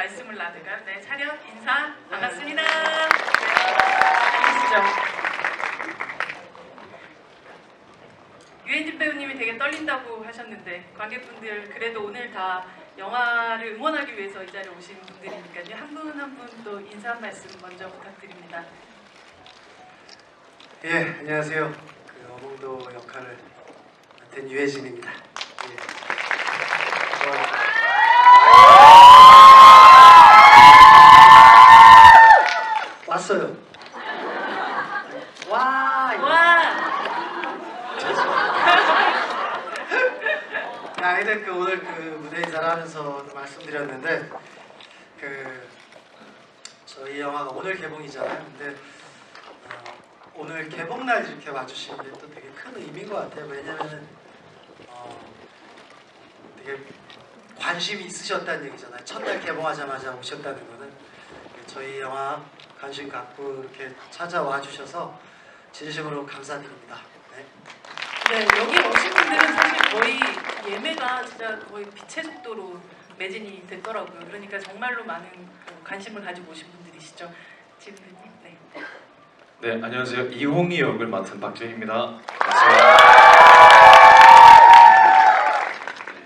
말씀을 나누가 네, 차렷 인사 반갑습니다. 알겠죠? 유현진 배우님이 되게 떨린다고 하셨는데 관객분들 그래도 오늘 다 영화를 응원하기 위해서 이 자리에 오신 분들이니까요. 한 분 한 분 또 인사 한 말씀 먼저 부탁드립니다. 예, 안녕하세요. 그 어몽도 역할을 맡은 유해진입니다. 예. 왔어요. 와. 야, 근데 그 오늘 그 무대 인사를 하면서 말씀드렸는데 그 저희 영화가 오늘 개봉이잖아요. 근데 오늘 개봉날 이렇게 와주신 게 또 되게 큰 의미인 것 같아요. 왜냐면은 되게 관심이 있으셨다는 얘기잖아요. 첫날 개봉하자마자 오셨다는 거는 저희 영화 관심 갖고 이렇게 찾아와 주셔서 진심으로 감사드립니다. 네. 네, 여기 오신 분들은 사실 거의 예매가 진짜 거의 빛의 속도로 매진이 됐더라고요. 그러니까 정말로 많은 관심을 가지고 오신 분들이시죠. 지금님, 네. 네, 안녕하세요. 이홍희 역을 맡은 박재입니다. 네,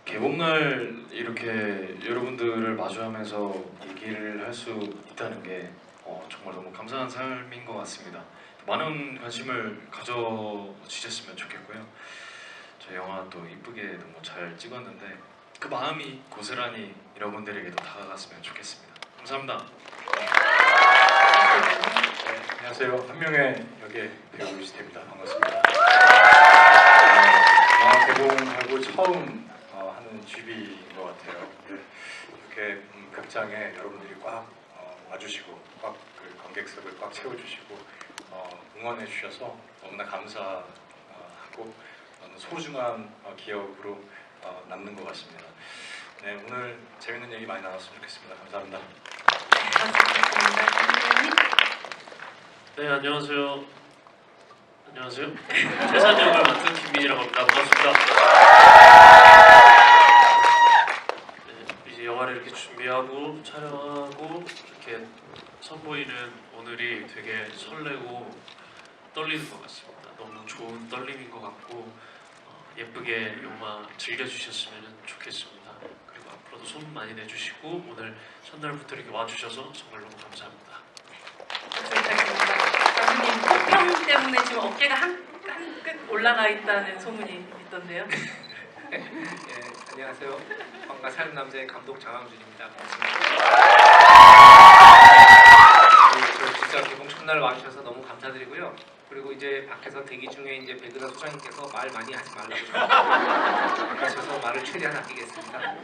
개봉날 이렇게 여러분들을 마주하면서 얘기를 할 수 있다는 게 정말 너무 감사한 삶인 것 같습니다. 많은 관심을 가져주셨으면 좋겠고요. 저희 영화 또 이쁘게 너무 잘 찍었는데 그 마음이 고스란히 여러분들에게도 다가갔으면 좋겠습니다. 감사합니다. 네, 안녕하세요. 한명의 역의 배우 유지태입니다. 반갑습니다. 영화 개봉하고 처음 하는 GV인 것 같아요. 이렇게 극장에 여러분들이 꽉 와주시고 꽉 그 관객석을 꽉 채워주시고 응원해 주셔서 너무나 감사하고 소중한 기억으로 남는 것 같습니다. 네, 오늘 재밌는 얘기 많이 나눴으면 좋겠습니다. 감사합니다. 네, 안녕하세요. 안녕하세요. 재산 역을 맡은 김민이라고 합니다. 반갑습니다. 네, 이제 영화를 이렇게 준비하고 촬영하고 이렇게 선보이는 오늘이 되게 설레고 떨리는 것 같습니다. 너무 좋은 떨림인 것 같고 예쁘게 영화 즐겨주셨으면 좋겠습니다. 그리고 앞으로도 소문 많이 내주시고 오늘 첫날부터 이렇게 와주셔서 정말 너무 감사합니다. 감독님 호평 때문에 지금 어깨가 한 끝 올라가 있다는 소문이 있던데요. 네, 안녕하세요. 왕과 사는 남자의 감독 장항준입니다. 저 진짜 개봉 첫날 와주셔서 너무 감사드리고요. 그리고 이제 밖에서 대기 중에 이제 백은하 소장님께서 말 많이 하지 말라고 하셔서 말을 최대한 아끼겠습니다.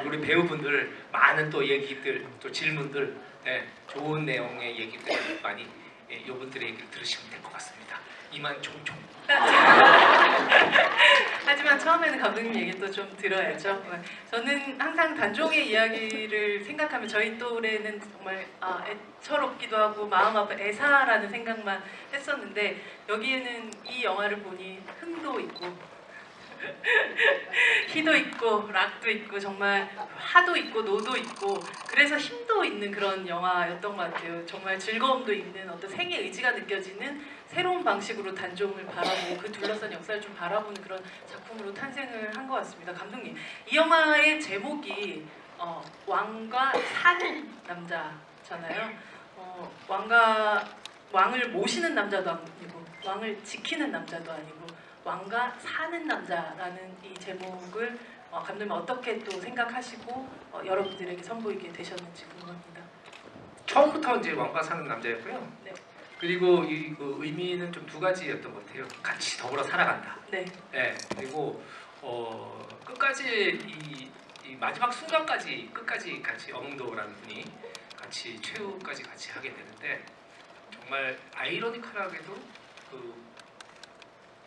우리 배우분들 많은 또 얘기들, 또 질문들, 좋은 내용의 얘기들 많이 이분들의 얘기를 들으시면 될 것 같습니다. 이만 종종. 하지만 처음에는 감독님 얘기도 좀 들어야죠. 저는 항상 단종의 이야기를 생각하면 저희 또래는 정말 애처롭기도 하고 마음 아픈 애사라는 생각만 했었는데 여기에는 이 영화를 보니 흥도 있고 희도 있고 락도 있고 정말 하도 있고 노도 있고 그래서 힘도 있는 그런 영화였던 것 같아요. 정말 즐거움도 있는 어떤 생의 의지가 느껴지는 새로운 방식으로 단종을 바라보고 그 둘러싼 역사를 좀 바라보는 그런 작품으로 탄생을 한 것 같습니다. 감독님, 이 영화의 제목이 왕과 사는 남자잖아요. 왕을 모시는 남자도 아니고 왕을 지키는 남자도 아니고 왕과 사는 남자라는 이 제목을 감독님 어떻게 또 생각하시고 여러분들에게 선보이게 되셨는지 궁금합니다. 처음부터 이제 왕과 사는 남자였고요. 네. 그리고 이 의미는 좀 두 가지였던 것 같아요. 같이 더불어 살아간다. 네. 그리고 끝까지 이 마지막 순간까지 끝까지 같이 어몽도라는 분이 같이 최후까지 같이 하게 되는데 정말 아이러니컬하게도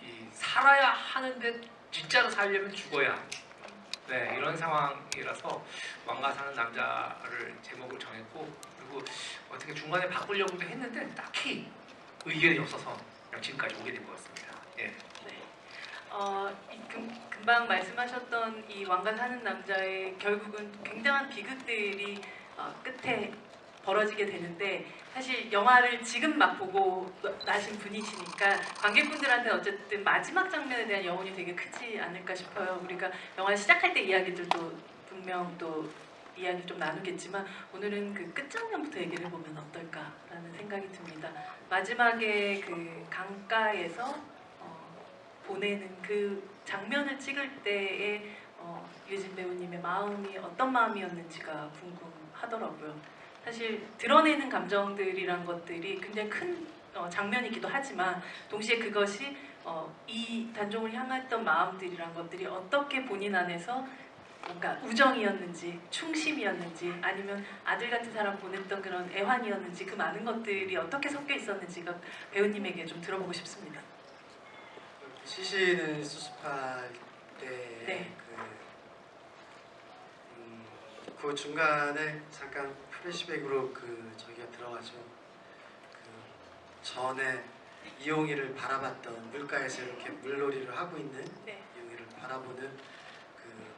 이 살아야 하는데 진짜로 살려면 죽어야 하는 이런 상황이라서 왕과 사는 남자를 제목을 정했고 그리고 어떻게 중간에 바꾸려고도 했는데 딱히 의견이 없어서 그냥 지금까지 오게 된 것 같습니다. 예. 금방 말씀하셨던 이 왕과 사는 남자의 결국은 굉장한 비극들이 끝에 벌어지게 되는데 사실 영화를 지금 막 보고 나신 분이시니까 관객분들한테 어쨌든 마지막 장면에 대한 여운이 되게 크지 않을까 싶어요. 우리가 영화 시작할 때 이야기들도 분명 또 이야기 좀 나누겠지만 오늘은 그 끝장면부터 얘기를 해보면 어떨까라는 생각이 듭니다. 마지막에 그 강가에서 보내는 그 장면을 찍을 때의 유해진 배우님의 마음이 어떤 마음이었는지가 궁금하더라고요. 사실 드러내는 감정들이란 것들이 굉장히 큰 장면이기도 하지만 동시에 그것이 이 단종을 향했던 마음들이란 것들이 어떻게 본인 안에서 뭔가 우정이었는지 충심이었는지 아니면 아들 같은 사람 보냈던 그런 애환이었는지 그 많은 것들이 어떻게 섞여 있었는지가 배우님에게 좀 들어보고 싶습니다. 시신을 수습할 때 네. 그 중간에 잠깐 플래시백으로 저기가 들어가죠. 전에 이용희를 바라봤던 물가에서 이렇게 물놀이를 하고 있는 네. 이용희를 바라보는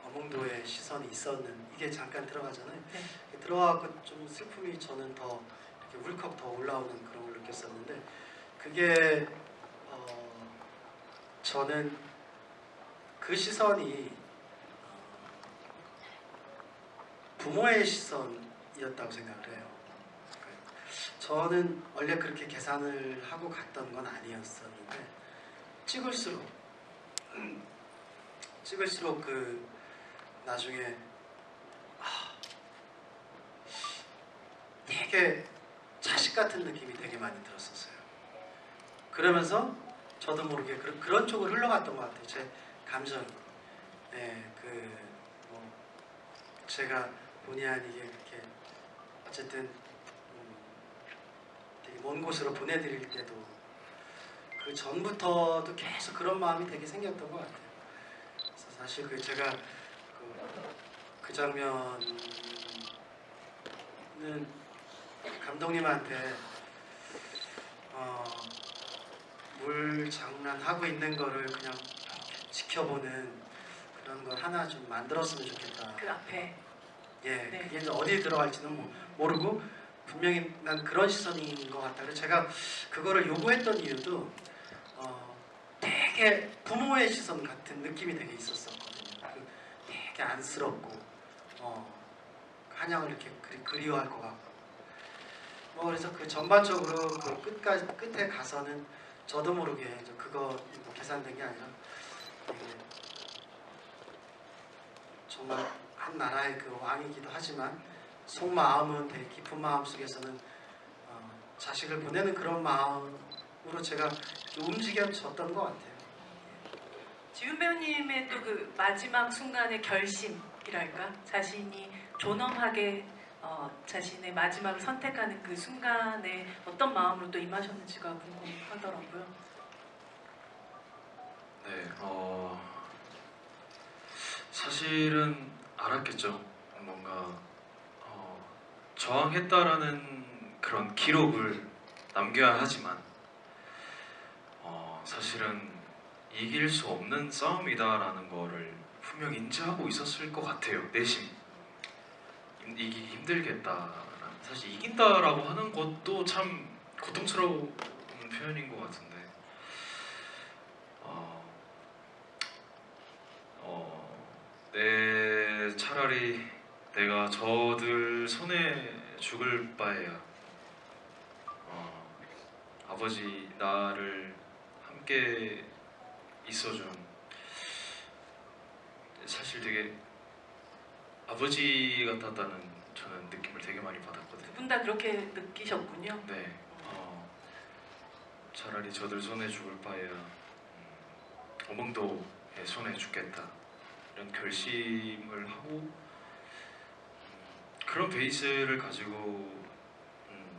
어몽도의 시선이 있었는 이게 잠깐 들어가잖아요. 네. 들어가고 좀 슬픔이 저는 더 이렇게 울컥 더 올라오는 그런 걸 느꼈었는데 그게 저는 그 시선이 부모의 시선이었다고 생각을 해요. 저는 원래 그렇게 계산을 하고 갔던 건 아니었었는데 찍을수록 나중에 되게 자식 같은 느낌이 되게 많이 들었었어요. 그러면서 저도 모르게 그런 쪽으로 흘러갔던 것 같아요. 제 감정이. 네, 제가 본의 아니게 이렇게 어쨌든 되게 먼 곳으로 보내드릴 때도 그 전부터도 계속 그런 마음이 되게 생겼던 것 같아요. 그래서 사실 제가 그 장면은 감독님한테 물 장난하고 있는 거를 그냥 지켜보는 그런 걸 하나 좀 만들었으면 좋겠다. 그 앞에 예, 네. 그게 이제 어디에 들어갈지는 모르고 분명히 난 그런 시선인 것 같다. 그래서 제가 그거를 요구했던 이유도 되게 부모의 시선 같은 느낌이 되게 있었었거든요. 되게 안쓰럽고 한양을 이렇게 그리워할 것 같고 그래서 그 전반적으로 그 끝에 가서는 저도 모르게 그거 계산된 게 아니라 정말 한 나라의 그 왕이기도 하지만 속마음은 되게 깊은 마음 속에서는 자식을 보내는 그런 마음으로 제가 움직여졌던 것 같아요. 지훈 배우님의 또 그 마지막 순간의 결심이랄까 자신이 존엄하게 자신의 마지막을 선택하는 그 순간에 어떤 마음으로 또 임하셨는지가 궁금하더라고요. 네, 사실은 알았겠죠. 뭔가 저항했다라는 그런 기록을 남겨야 하지만 사실은 이길 수 없는 싸움이다라는 거를 분명 인지하고 있었을 것 같아요. 내심 이기기 힘들겠다라는, 사실 이긴다라고 하는 것도 참 고통스러운 표현인 것 같은데 차라리 내가 저들 손에 죽을 바에야 아버지 나를 함께 있어준, 사실 되게 아버지 같았다는 저는 느낌을 되게 많이 받았거든요. 두 분 다 그렇게 느끼셨군요. 네, 차라리 저들 손에 죽을 바에야 어몽도의 손에 죽겠다 이런 결심을 하고 그런 베이스를 가지고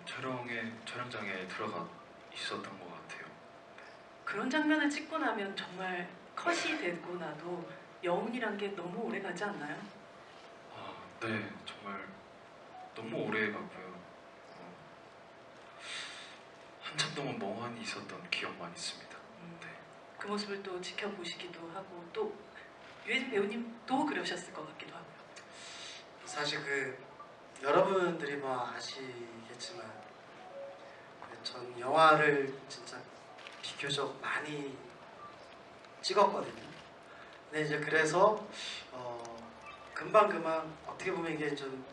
촬영장에 들어가 있었던 것 같아요. 그런 장면을 찍고 나면 정말 컷이 되고 나도 여운이란 게 너무 오래 가지 않나요? 네, 정말 너무 오래 갔고요. 한참 동안 멍하니 있었던 기억만 있습니다. 네. 그 모습을 또 지켜보시기도 하고 또 유해진 배우님도 그러셨을 것 같기도 하고요. 사실 여러분들이 뭐 아시겠지만 전 영화를 진짜 비교적 많이 찍었거든요. 근데 이제 그래서 금방 어떻게 보면 이게 좀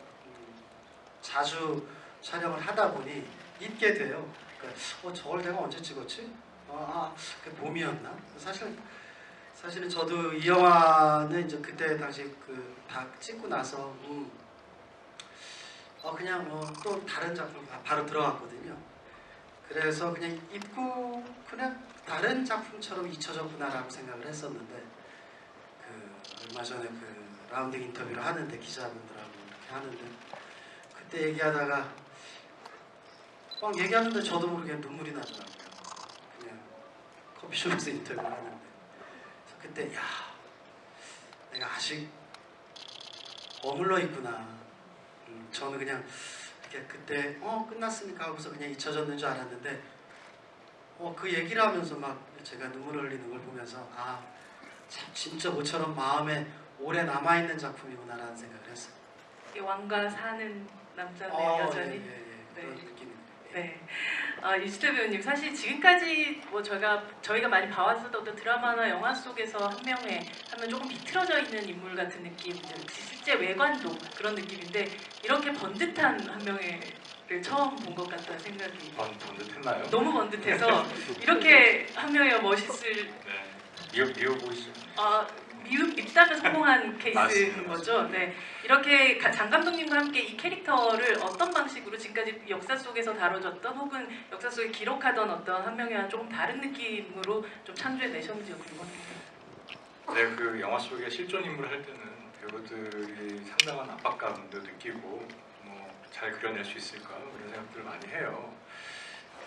자주 촬영을 하다 보니 잊게 돼요. 그러니까 저걸 내가 언제 찍었지? 그 봄이었나? 사실은 저도 이 영화는 이제 그때 당시 다 찍고 나서 그냥 또 다른 작품 바로 들어갔거든요. 그래서 그냥 입고 그냥 다른 작품처럼 잊혀졌구나라고 생각을 했었는데 얼마 전에 라운딩 인터뷰를 하는데 기자분들하고 이렇게 하는데 그때 얘기하다가 막 얘기하는데 저도 모르게 눈물이 나더라고요. 그냥 커피숍에서 인터뷰를 하는데 그래서 그때 내가 아직 머물러 있구나. 저는 그냥 이렇게 그때 끝났으니까 하고서 그냥 잊혀졌는 줄 알았는데 그 얘기를 하면서 막 제가 눈물을 흘리는 걸 보면서 참 진짜 모처럼 마음에 오래 남아있는 작품이구나라는 생각을 했어요. 왕과 사는 남자는 여전히. 그런 네. 느낌입니다. 네. 이수태 배우님 사실 지금까지 뭐 저희가 많이 봐왔었던 어떤 드라마나 영화 속에서 한 명 조금 비틀어져 있는 인물 같은 느낌, 실제 외관도 그런 느낌인데 이렇게 번듯한 한 명을 처음 본 것 같다는 생각이. 번듯했나요? 너무 번듯해서 이렇게 한 명이 멋있을. 네. 미워 보이시죠? 밉다면 성공한 케이스인 맞습니다. 거죠. 네, 이렇게 장 감독님과 함께 이 캐릭터를 어떤 방식으로 지금까지 역사 속에서 다뤄졌던 혹은 역사 속에 기록하던 어떤 한 명의 조금 다른 느낌으로 좀 창조해내셨는지 궁금합니다. 네, 그 영화 속에 실존 인물을 할 때는 배우들이 상당한 압박감도 느끼고 잘 그려낼 수 있을까 그런 생각들을 많이 해요.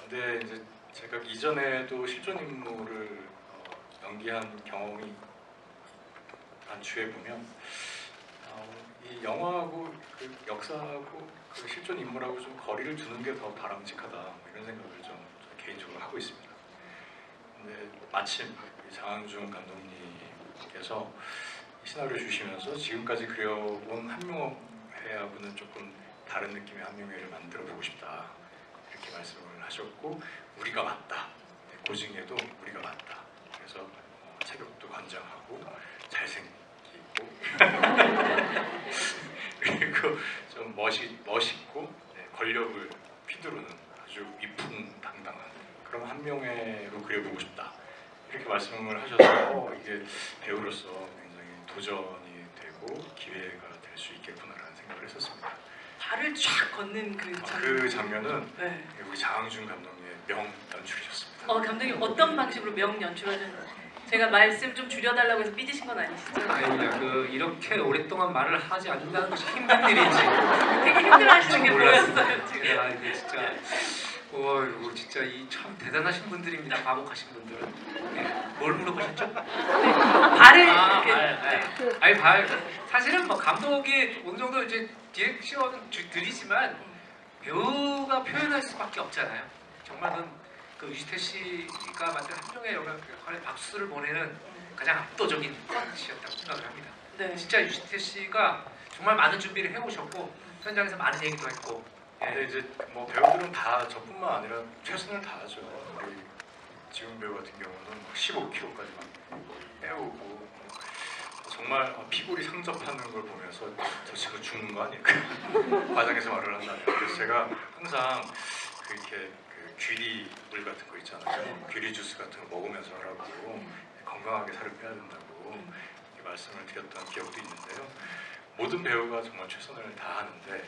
근데 이제 제가 이전에도 실존 인물을 연기한 경험이 반추해 보면 이 영화하고 그 역사하고 그 실존 인물하고 좀 거리를 두는 게 더 바람직하다 이런 생각을 좀 개인적으로 하고 있습니다. 근데 마침 장항준 감독님께서 이 시나리오 주시면서 지금까지 그려본 한명회하고는 조금 다른 느낌의 한명회를 만들어 보고 싶다 이렇게 말씀을 하셨고 우리가 맞다. 고증에도 우리가 맞다. 그래서 체격도 관장하고 잘생기고 그리고 좀 멋있고 권력을 휘두르는 아주 위풍당당한 그런 한명회로 그려보고 싶다. 이렇게 말씀을 하셔서 이게 배우로서 굉장히 도전이 되고 기회가 될 수 있겠구나라는 생각을 했었습니다. 발을 쫙 걷는 그 장면. 그 장면은 네. 우리 장항준 감독님의 명 연출이셨습니다. 감독님 어떤 방식으로 명 연출하셨나요? 제가 말씀 좀 줄여달라고 해서 삐지신 건 아니시죠? 아닙니다. 이렇게 오랫동안 말을 하지 않는다는 것이 힘든 일인지 되게 힘들어하시는 게 몰랐어요. 보였어요 지금. 이게 진짜 이거 진짜 이 참 대단하신 분들입니다. 과묵하신 분들은. 네. 뭘 물어보셨죠? 발을 이렇게. 네. 아니 사실은 감독이 어느 정도 이제 디렉션은 드리지만 배우가 표현할 수밖에 없잖아요. 정말 그 유지태 씨가 맡은 한명의 역할에 박수를 보내는 가장 압도적인 펀치였다고 생각을 합니다. 네. 진짜 유지태 씨가 정말 많은 준비를 해오셨고 현장에서 많은 얘기도 했고. 근데 이제 배우들은 다 저뿐만 아니라 최선을 다하죠. 우리 지훈 배우 같은 경우는 15kg까지 빼오고 정말 피골이 상접하는 걸 보면서 저 친구 죽는 거 아닐까 과장해서 말을 한다면 그래서 제가 항상 이렇게 귀리물 같은 거 있잖아요. 귀리 주스 같은 거 먹으면서 하라고 건강하게 살을 빼야 된다고 이렇게 말씀을 드렸던 기억도 있는데요. 모든 배우가 정말 최선을 다하는데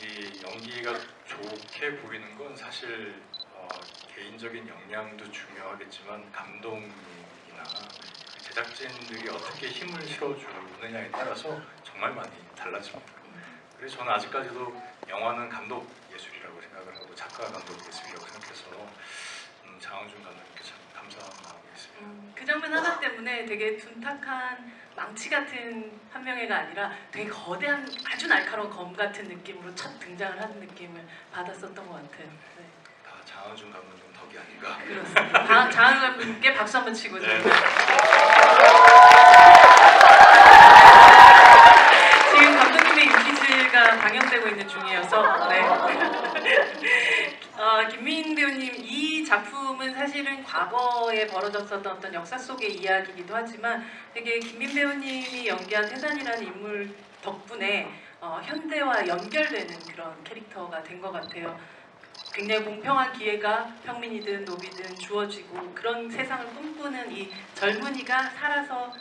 이 연기가 좋게 보이는 건 사실 개인적인 역량도 중요하겠지만 감독이나 제작진들이 어떻게 힘을 실어주느냐에 따라서 정말 많이 달라집니다. 그래서 저는 아직까지도 영화는 감독 예술이라고 생각을 하고 작가 감독 예술이라고 생각해서 장항준 감독님께 참 감사한 마음이 있습니다. 그 장면 하나 때문에 되게 둔탁한 망치 같은 한 명애가 아니라 되게 거대한 아주 날카로운 검 같은 느낌으로 첫 등장을 하는 느낌을 받았었던 것 같아요. 네. 다 장항준 감독님 덕이 아닌가. 그렇습니다. 장항준 감독님께 박수 한번 치고. 네. 지금 감독님의 인기즈가 방영되고 있는 중이어서 네. 김민 배우님 이 작품은 사실은 과거에 벌어졌었던 어떤 역사 속의 이야기이기도 하지만 되게 김민 배우님이 연기한 태산이라는 인물 덕분에 현대와 연결되는 그런 캐릭터가 된 것 같아요. 굉장히 공평한 기회가 평민이든 노비든 주어지고 그런 세상을 꿈꾸는 이 젊은이가 살아서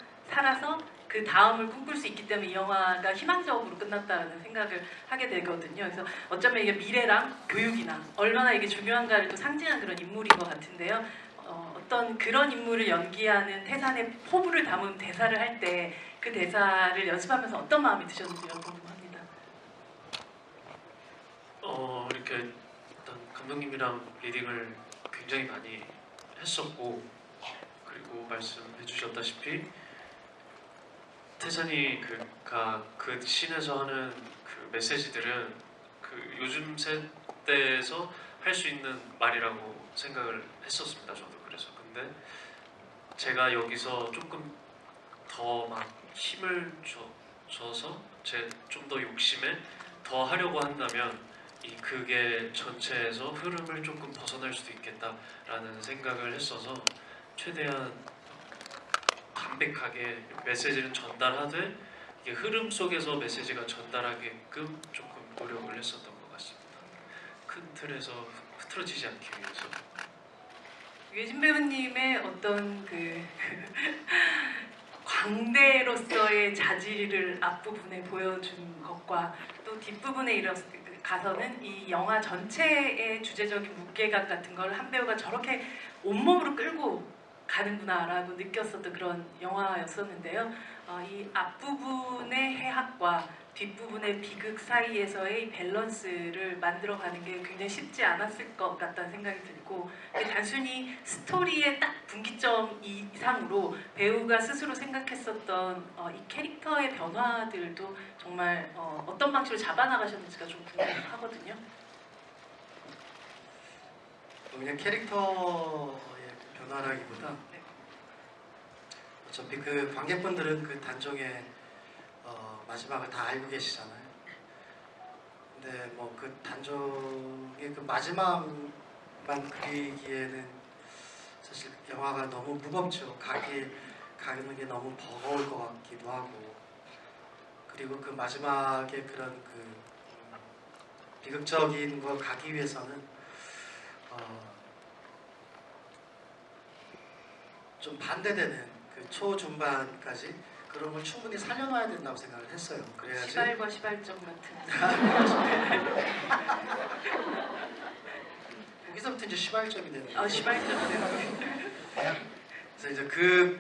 그 다음을 꿈꿀 수 있기 때문에 이 영화가 희망적으로 끝났다는 생각을 하게 되거든요. 그래서 어쩌면 이게 미래랑 교육이나 얼마나 이게 중요한가를 또 상징한 그런 인물인 것 같은데요. 어떤 그런 인물을 연기하는 태산의 포부를 담은 대사를 할 때 그 대사를 연습하면서 어떤 마음이 드셨는지 궁금합니다. 이렇게 일단 감독님이랑 리딩을 굉장히 많이 했었고, 그리고 말씀해 주셨다시피 태산이 그 씬에서 하는 그 메시지들은 그 요즘 세대에서 할 수 있는 말이라고 생각을 했었습니다. 저도 그래서. 근데 제가 여기서 조금 더 막 힘을 줘서 좀 더 욕심에 더 하려고 한다면 그게 전체에서 흐름을 조금 벗어날 수도 있겠다라는 생각을 했어서 최대한 담백하게 메시지를 전달하되 이게 흐름 속에서 메시지가 전달하게끔 조금 노력을 했었던 것 같습니다. 큰 틀에서 흐트러지지 않기 위해서. 유해진 배우님의 어떤 그 광대로서의 자질을 앞부분에 보여준 것과 또 뒷부분에 가서는 이 영화 전체의 주제적인 무게감 같은 걸 한 배우가 저렇게 온몸으로 끌고 가는구나라고 느꼈었던 그런 영화였었는데요. 이 앞부분의 해학과 뒷부분의 비극 사이에서의 밸런스를 만들어가는 게 굉장히 쉽지 않았을 것 같다는 생각이 들고, 단순히 스토리의 딱 분기점 이상으로 배우가 스스로 생각했었던 이 캐릭터의 변화들도 정말 어떤 방식으로 잡아나가셨는지가 좀 궁금하거든요. 그냥 캐릭터의 변화라기보다 어차피 그 관객분들은 그 단종의 마지막을 다 알고 계시잖아요. 근데 뭐 그 단종의 그 마지막만 그리기에는 사실 영화가 너무 무겁죠. 가는 게 너무 버거울 것 같기도 하고, 그리고 그 마지막에 그런 그 비극적인 걸 가기 위해서는 좀 반대되는 그 초중반까지 그런 걸 충분히 살려놔야 된다고 생각을 했어요. 그래야지. 시발과 시발점 같은. 거기서부터 이제 시발점이 되는 거예요. 시발점. 그래서 이제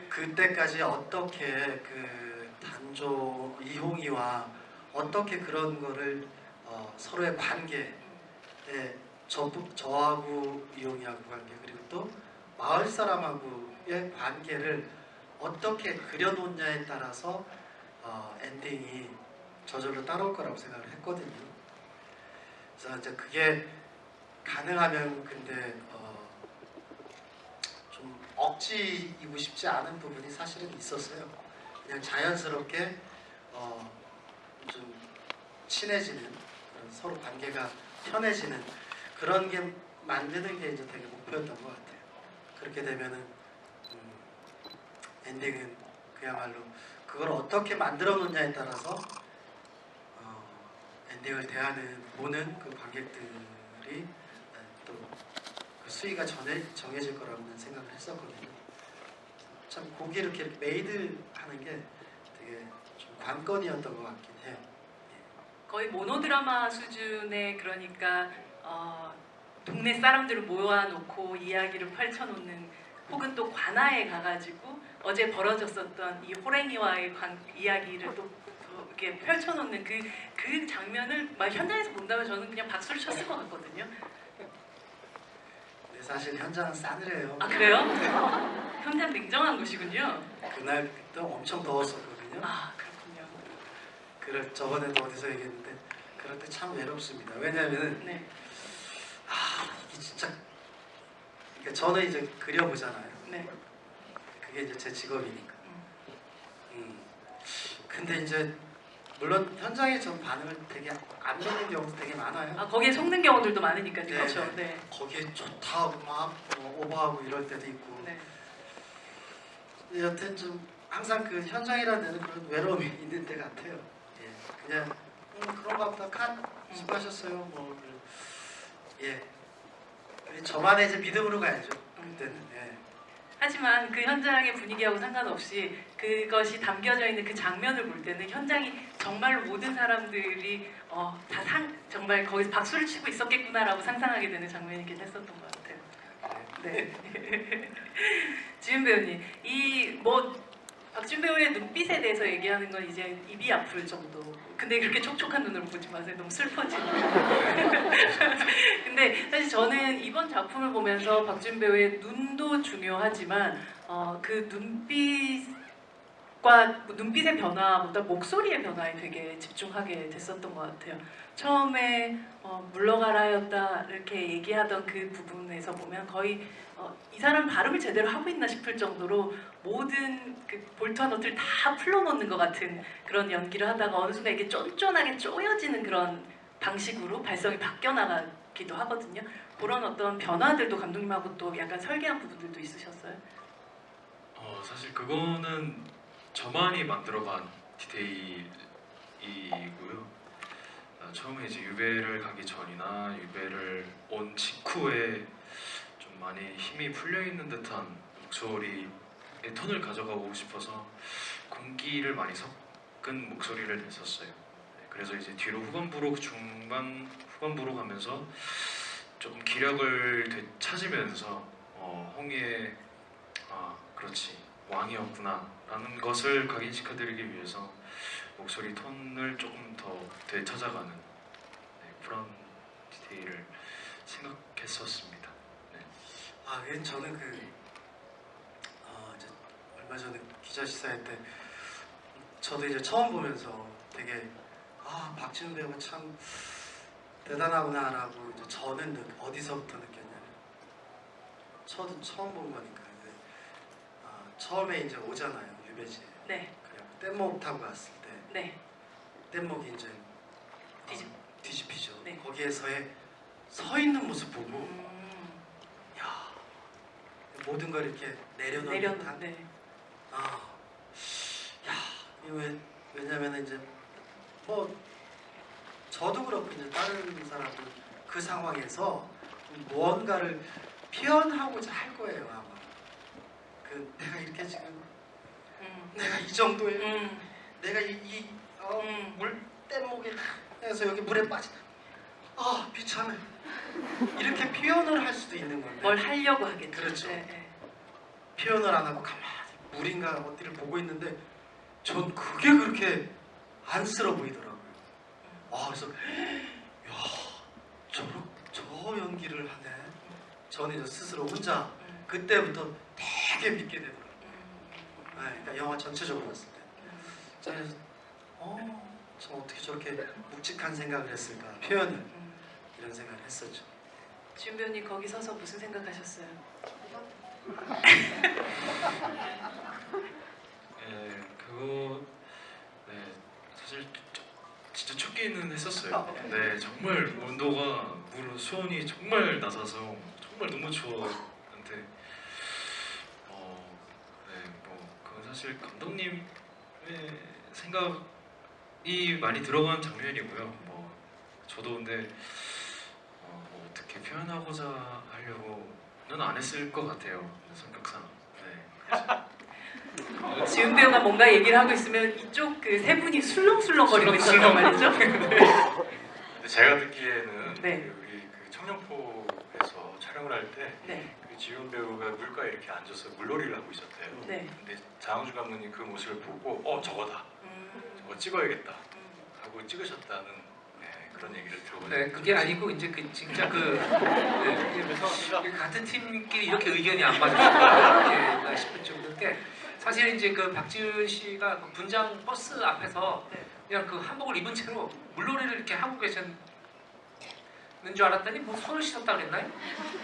그때까지 어떻게 그 단조 이홍이와 어떻게 그런 거를 서로의 관계에 저하고 이홍이하고 관계, 그리고 또 마을 사람하고의 관계를 어떻게 그려놓냐에 따라서 엔딩이 저절로 따라올 거라고 생각을 했거든요. 그래서 이제 그게 가능하면 근데 좀 억지이고 싶지 않은 부분이 사실은 있었어요. 그냥 자연스럽게 좀 친해지는, 그런 서로 관계가 편해지는 그런 게 만드는 게 이제 되게 목표였던 것 같아요. 그렇게 되면은 엔딩은 그야말로 그걸 어떻게 만들어 놓냐에 따라서 엔딩을 보는 그 관객들이 또 그 수위가 정해질 거라고는 생각을 했었거든요. 참 곡이 이렇게 메이드 하는 게 되게 좀 관건이었던 것 같긴 해요. 거의 모노드라마 수준의, 그러니까 동네 사람들을 모아놓고 이야기를 펼쳐놓는, 혹은 또 관아에 가가지고 어제 벌어졌었던 이 호랭이와의 이야기를 또 이렇게 펼쳐놓는 그 장면을 막 현장에서 본다면 저는 그냥 박수를 쳤을 것 같거든요. 근데 사실 현장은 싸늘해요. 아 그래요? 현장 냉정한 곳이군요. 그날 또 엄청 더웠었거든요. 아 그렇군요. 저번에도 어디서 얘기했는데 그럴 때 참 외롭습니다. 왜냐하면 네. 이게 진짜, 그러니까 저는 이제 그려보잖아요. 네. 그게 이제 제 직업이니까. 근데 이제 물론 현장에 좀 반응을 되게 안 믿는 경우도 되게 많아요. 아 거기에 속는 경우들도 많으니까요. 네, 그렇죠. 네. 네. 거기에 좋다고 막 오버하고 이럴 때도 있고. 네. 여튼 좀 항상 그 현장이라는 데는 그런 외로움이 있는 데 같아요. 예, 그냥 그런가 보다 칸 수고하셨어요. 뭐 예, 저만의 이제 믿음으로 가야죠. 그때는. 예. 하지만 그 현장의 분위기하고 상관없이 그것이 담겨져 있는 그 장면을 볼 때는 현장이 정말 모든 사람들이 정말 거기서 박수를 치고 있었겠구나라고 상상하게 되는 장면이긴 했었던 것 같아요. 네. 지훈 배우님, 박지훈 배우의 눈빛에 대해서 얘기하는 건 이제 입이 아플 정도. 근데 그렇게 촉촉한 눈으로 보지 마세요. 너무 슬퍼지는. 근데 사실 저는 이번 작품을 보면서 박지훈 배우의 눈도 중요하지만 그 눈빛의 변화보다 목소리의 변화에 되게 집중하게 됐었던 것 같아요. 처음에 물러가라였다 이렇게 얘기하던 그 부분에서 보면 거의 이 사람 발음을 제대로 하고 있나 싶을 정도로 모든 그 볼트와 너트를 다 풀어놓는 것 같은 그런 연기를 하다가 어느 순간 이게 쫀쫀하게 쪼여지는 그런 방식으로 발성이 바뀌어 나가기도 하거든요. 그런 어떤 변화들도 감독님하고 또 약간 설계한 부분들도 있으셨어요? 사실 그거는 저만이 만들어간 디테일이고요. 처음에 이제 유배를 가기 전이나 유배를 온 직후에 좀 많이 힘이 풀려 있는 듯한 목소리의 톤을 가져가고 싶어서 공기를 많이 섞은 목소리를 냈었어요. 그래서 이제 뒤로 후반부로 후반부로 가면서 조금 기력을 되찾으면서 홍이의 그렇지 왕이었구나 라는 것을 각인시켜드리기 위해서 목소리 톤을 조금 더 되찾아가는 그런 디테일을 생각했었습니다. 네. 저는 이제 얼마 전에 기자 시사회 때 저도 이제 처음 보면서 되게 박지훈 배우가 참 대단하구나라고 이제 저는 어디서부터 느꼈냐면 저도 처음 본 거니까 처음에 이제 오잖아요 유배지에. 네. 그냥 뗏목 타고 갔을 때 네. 뗏목이 이제 뒤집히죠. 네. 거기에서의 서 있는 모습 보고 야 모든 걸 이렇게 내려놓은 듯한 네. 왜냐면 이제 뭐 저도 그렇고 이제 다른 사람도 그 상황에서 무언가를 표현하고자 할 거예요 아마. 내가 이렇게 지금 내가 이 정도의 내가 물 뗏목에 해서 여기 물에 빠지다 비참해 이렇게 표현을 할 수도 있는 건데 뭘 하려고 하겠죠. 그렇죠. 네. 표현을 안 하고 가만히 물인가 어디를 보고 있는데 전 그게 그렇게 안쓰러워 보이더라고요. 그래서 저 연기를 하네. 저는 이제 스스로 혼자 그때부터 되게 믿게 되더라고요. 그러니까 영화 전체적으로 봤을 때. 그래서 저 어떻게 저렇게 묵직한 생각을 했을까 표현을 이런 생각을 했었죠. 지훈 배우님 거기 서서 무슨 생각하셨어요? 사실 진짜 춥기는 했었어요. 네, 정말 온도가 수온이 정말 낮아서 정말 너무 추웠는데 그건 사실 감독님의 생각이 많이 들어간 장면이고요. 저도 근데 어떻게 표현하고자 하려고는 안 했을 것 같아요. 성격상. 네, 그래서. 지훈 배우가 뭔가 얘기를 하고 있으면 이쪽 그 세 분이 술렁술렁거리고 있었단 말이죠. 근데 제가 듣기에는 네. 우리 청룡포에서 촬영을 할 때 네. 지훈 배우가 물가에 이렇게 앉아서 물놀이를 하고 있었대요. 네. 근데 장항주 감독님 그 모습을 보고 저거다. 저거 찍어야겠다 하고 찍으셨다는 그런 얘기를 들어보니까 네, 그게 아니고 이제 진짜 그래서 같은 팀끼리 이렇게 의견이 안 맞을까 싶을 정도인데 사실 이제 그 박지훈 씨가 그 분장 버스 앞에서 그냥 그 한복을 입은 채로 물놀이를 이렇게 하고 계신 줄 알았더니 뭐 손을 씻었다 그랬나요?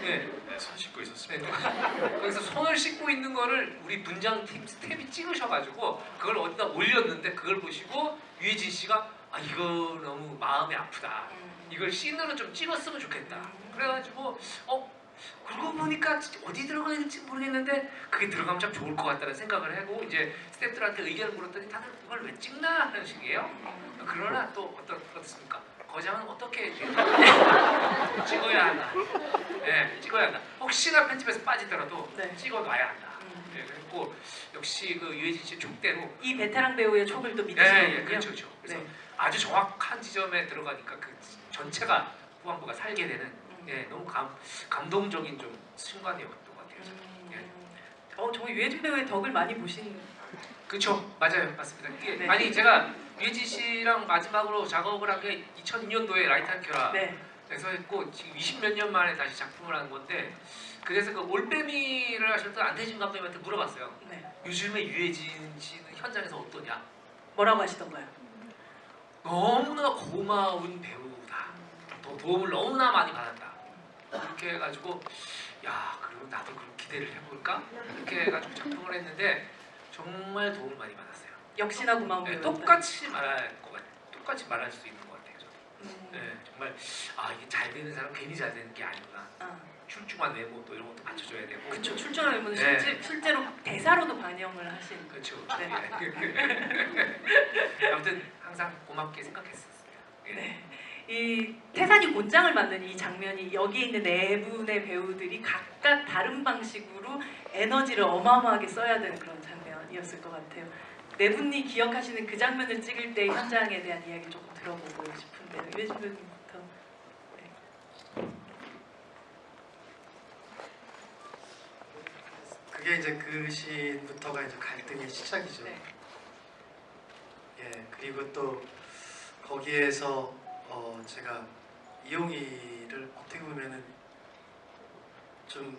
네. 네, 손 씻고 있었습니다. 네. 거기서 손을 씻고 있는 거를 우리 분장팀 스텝이 찍으셔가지고 그걸 어디다 올렸는데 그걸 보시고 유해진 씨가 아 이거 너무 마음이 아프다. 이걸 씬으로 좀 찍었으면 좋겠다. 그래가지고 그러고 보니까 어디 들어가야 될지 모르겠는데 그게 들어가면 참 좋을 것 같다는 생각을 하고 이제 스태프들한테 의견을 물었더니 다들 그걸 왜 찍나 하는 식이에요. 그러나 또 어떻습니까? 거장은 어떻게 찍어야 한다. 네, 찍어야 한다. 혹시나 편집에서 빠지더라도 네. 찍어놔야 한다. 네, 그리고 역시 그 유해진 씨 족대로 이 베테랑 배우의 촉을 또 네, 믿으시는군요. 예, 그렇죠, 그렇죠. 그래서 네. 아주 정확한 지점에 들어가니까 그 전체가 후반부가 살게 되는 예, 너무 감동적인 좀 순간이었던 것 같아요. 저는. 정말 유해진 배우의 덕을 많이 보신. 그렇죠, 맞아요, 맞습니다. 이게 네. 아니 제가 유해진 씨랑 마지막으로 작업을 한 게 2002년도에 라이트 한 켜라에서 네. 했고 지금 20몇 년 만에 다시 작품을 한 건데 그래서 그 올빼미를 하셨던 안태진 감독님한테 물어봤어요. 네. 요즘에 유해진 씨는 현장에서 어떠냐? 뭐라고 하시던가요? 너무나 고마운 배우다. 도움을 너무나 많이 받았다. 이렇게 해가지고 야 그리고 나도 그런 기대를 해볼까? 이렇게 해가지고 작품을 했는데 정말 도움을 많이 받았어요. 역시나 고마운 네, 배우. 똑같이 똑같이 말할 수 있는 것 같아요. 저는. 네, 정말 이게 잘 되는 사람 괜히 잘 되는 게 아니구나. 출중한 외모 또 이런 것도 맞춰줘야 되고. 그쵸. 출전하는 분은 네. 실제로 대사로도 반영을 하신. 그렇죠. 네. 아무튼 항상 고맙게 생각했었습니다. 예. 네. 이 태산이 곤장을 만든 이 장면이 여기에 있는 네 분의 배우들이 각각 다른 방식으로 에너지를 어마어마하게 써야 되는 그런 장면이었을 것 같아요. 네 분이 기억하시는 그 장면을 찍을 때 현장에 대한 이야기 조금 들어보고 싶은데요. 유해진 배우님부터. 네. 그게 이제 그 시부터가 이제 갈등의 시작이죠. 네. 예, 그리고 또 거기에서 제가 이용희를 어떻게 보면은 좀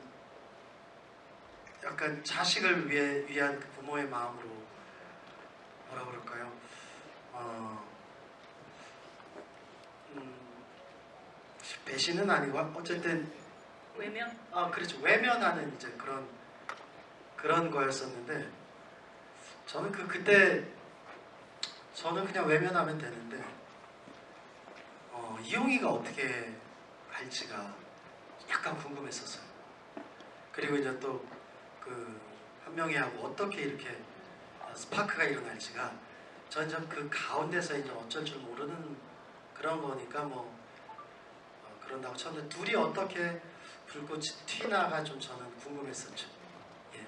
약간 자식을 위한 그 부모의 마음으로 뭐라 그럴까요? 배신은 아니고 어쨌든 외면? 그렇죠. 외면하는 이제 그런 거였었는데 저는 그때 저는 그냥 외면하면 되는데 이용이가 어떻게 할지가 약간 궁금했었어요. 그리고 이제 또 그 한명희하고 어떻게 이렇게 스파크가 일어날지가 저는 좀 그 가운데서 이제 어쩔 줄 모르는 그런 거니까 뭐 그런다고 쳤는데 둘이 어떻게 불꽃이 튀나가 좀 저는 궁금했었죠. 예.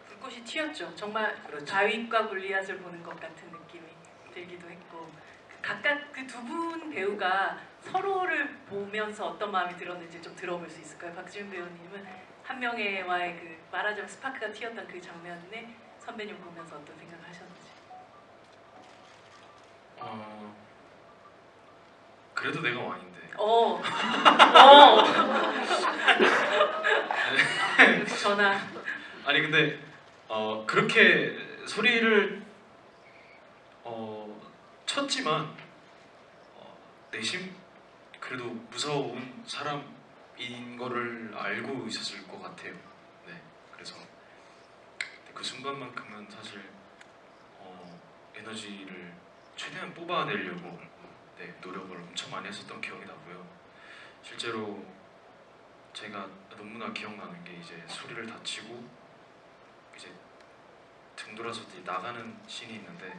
불꽃이 튀었죠. 정말 그렇죠. 다윗과 골리앗을 보는 것 같은 느낌이 들기도 했고 각각 그 두 분 배우가 서로를 보면서 어떤 마음이 들었는지 좀 들어볼 수 있을까요? 박지훈 배우님은 한명회와의 그 말하자면 스파크가 튀었던 그 장면에 선배님 보면서 어떤 생각하셨는지. 그래도 내가 왕인데. 역시 전화. 아니 근데 그렇게 소리를 쳤지만 내심 그래도 무서운 사람인 거를 알고 있었을 것 같아요. 네, 그래서 그 순간만큼은 사실 에너지를 최대한 뽑아내려고 노력을 엄청 많이 했었던 기억이 나고요. 실제로 제가 너무나 기억나는 게 이제 소리를 다치고 이제 등 돌아서 이제 나가는 씬이 있는데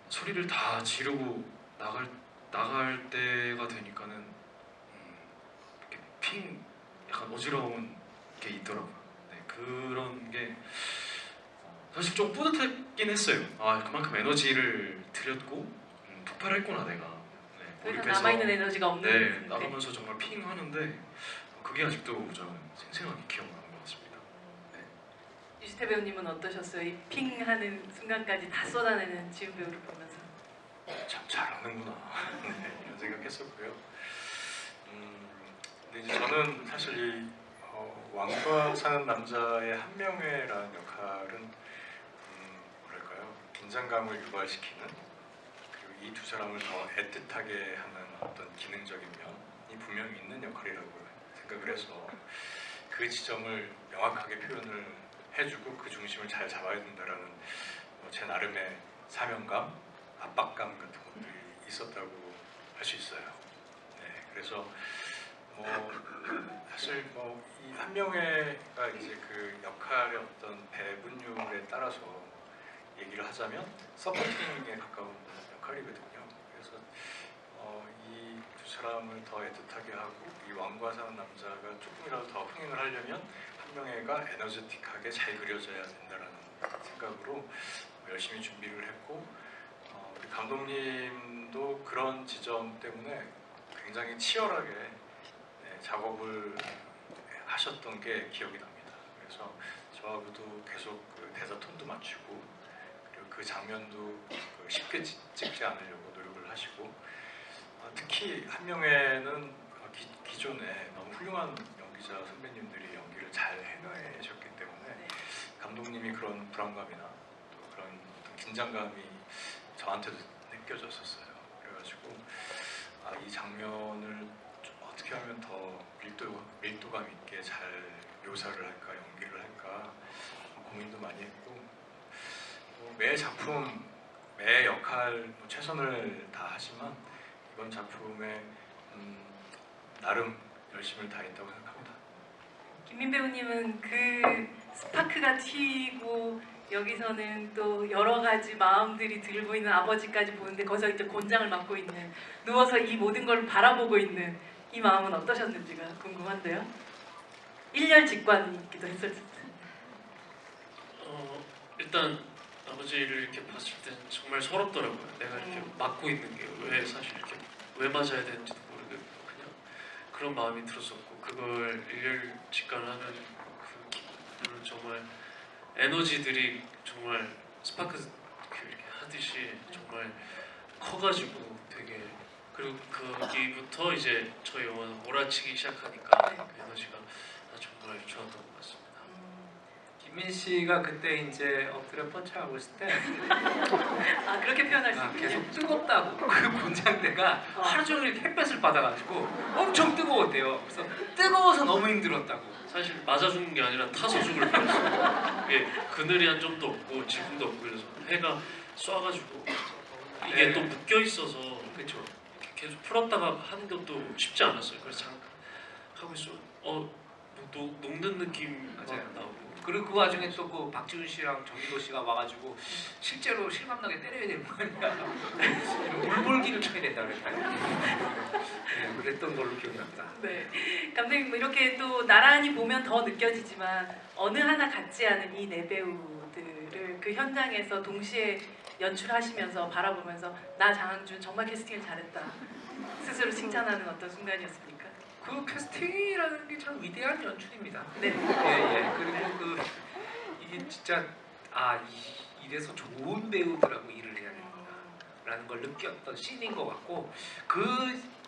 소리를 다 지르고 나갈 때가 되니까는 이렇게 핑 약간 어지러운 게 있더라고요. 네, 그런 게 사실 좀 뿌듯했긴 했어요. 그만큼 에너지를 들였고 폭발했구나 내가. 더 이상 몰입해서 남아있는 에너지가 없는. 네, 나가면서 정말 핑 하는데 그게 아직도 저는 생생하게 기억나는 것 같습니다. 유지태 배우님은 어떠셨어요? 이 핑하는 순간까지 다 쏟아내는 지훈 배우를 보면서. 참 잘하는구나 이런 생각했었고요. 근데 이제 저는 사실 이 왕과 사는 남자의 한명회라는 역할은 뭐랄까요, 긴장감을 유발시키는 그리고 이 두 사람을 더 애틋하게 하는 어떤 기능적인 면 분명히 있는 역할이라고 생각을 해서 그 지점을 명확하게 표현을 해주고 그 중심을 잘 잡아야 된다라는 제 나름의 사명감, 압박감 같은 것들이 있었다고 할 수 있어요. 네, 그래서 사실 이 한명회가 이제 그 역할의 어떤 배분율에 따라서 얘기를 하자면 서포팅에 가까운 역할이거든요. 그래서 이 두 사람을 더 애틋하게 하고 이 왕과 사는 남자가 조금이라도 더 흥행을 하려면 한명회가 에너제틱하게 잘 그려져야 된다는 생각으로 열심히 준비를 했고 우리 감독님도 그런 지점 때문에 굉장히 치열하게 작업을 하셨던 게 기억이 납니다. 그래서 저하고도 계속 그 대사 톤도 맞추고 그리고 그 장면도 쉽게 찍지 않으려고 노력을 하시고 특히 한명회는 기존에 너무 훌륭한 연기자 선배님들이 연기를 잘 해내셨기 때문에 감독님이 그런 불안감이나 또 그런 긴장감이 저한테도 느껴졌었어요. 그래가지고 이 장면을 좀 어떻게 하면 더 밀도감 있게 잘 묘사를 할까, 연기를 할까 고민도 많이 했고 매 작품, 매 역할 최선을 다하지만 이번 작품에 나름 열심을 다했다고 생각합니다. 김민 배우님은 그 스파크가 튀고 여기서는 또 여러 가지 마음들이 들고 있는 아버지까지 보는데 거기서 이제 곤장을 맡고 있는 누워서 이 모든 걸 바라보고 있는 이 마음은 어떠셨는지가 궁금한데요. 1년 직관이기도 했을 텐데. 일단 아버지를 이렇게 봤을 땐 정말 서럽더라고요. 내가 이렇게 맡고 있는 게 왜 사실 이렇게 왜 맞아야 되는지도 모르겠고 그냥 그런 마음이 들었었고 그걸 일일 직관하는 그 정말 에너지들이 정말 스파크 이렇게 하듯이 정말 커가지고 되게 그리고 거기부터 이제 저희 영화는 몰아치기 시작하니까 그 에너지가 정말 좋았던 것 같습니다. 김민 씨가 그때 이제 엎드려 펀치하고 있을 때 그렇게 표현할 수 있군요. 계속 뜨겁다고 그 곤장대가 하루 종일 이렇게 햇볕을 받아가지고 엄청 뜨거웠대요. 그래서 뜨거워서 너무 힘들었다고. 사실 맞아 죽는 게 아니라 타서 죽을 뻔했어요. 이게 그늘이 한 점도 없고 지붕도 없고 그래서 해가 쏴가지고 이게 또 묶여 있어서 그렇죠. 계속 풀었다가 하는 것도 쉽지 않았어요. 그래서 잠깐 하고 있으면 녹는 느낌 맞아요. 나오고 그리고 그 와중에 또 그 박지훈 씨랑 정기도 씨가 와가지고 실제로 실감나게 때려야 되는 거 아니야? 물몰기를 쳐야 된다 그랬다요. 네, 그랬던 걸로 기억납니다. 네, 감독님 이렇게 또 나란히 보면 더 느껴지지만 어느 하나 같지 않은 이 네 배우들을 그 현장에서 동시에 연출하시면서 바라보면서 나 장항준 정말 캐스팅을 잘했다 스스로 칭찬하는 어떤 순간이었습니까? 그 캐스팅이라는 게 참 위대한 연출입니다. 네. 예. 그리고 이게 진짜 이래서 좋은 배우들하고 일을 해야 되는구나라는 걸 느꼈던 씬인 것 같고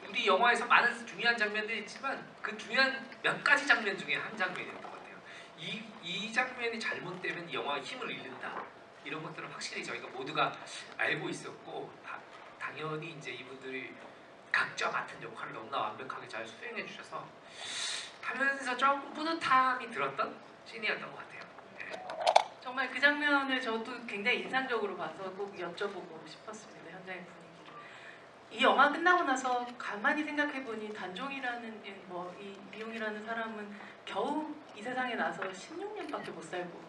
우리 영화에서 많은 중요한 장면들이 있지만 그 중요한 몇 가지 장면 중에 한 장면이었던 것 같아요. 이 장면이 잘못되면 이 영화의 힘을 잃는다. 이런 것들은 확실히 저희가 모두가 알고 있었고 당연히 이제 이분들이 각자 맡은 역할을 너무나 완벽하게 잘 수행해 주셔서 하면서 조금 뿌듯함이 들었던 씬이었던 것 같아요. 네. 정말 그 장면을 저도 굉장히 인상적으로 봐서 꼭 여쭤보고 싶었습니다. 현장의 분위기를. 이 영화 끝나고 나서 가만히 생각해보니 단종이라는 이 미용이라는 사람은 겨우 이 세상에 나서 16년밖에 못 살고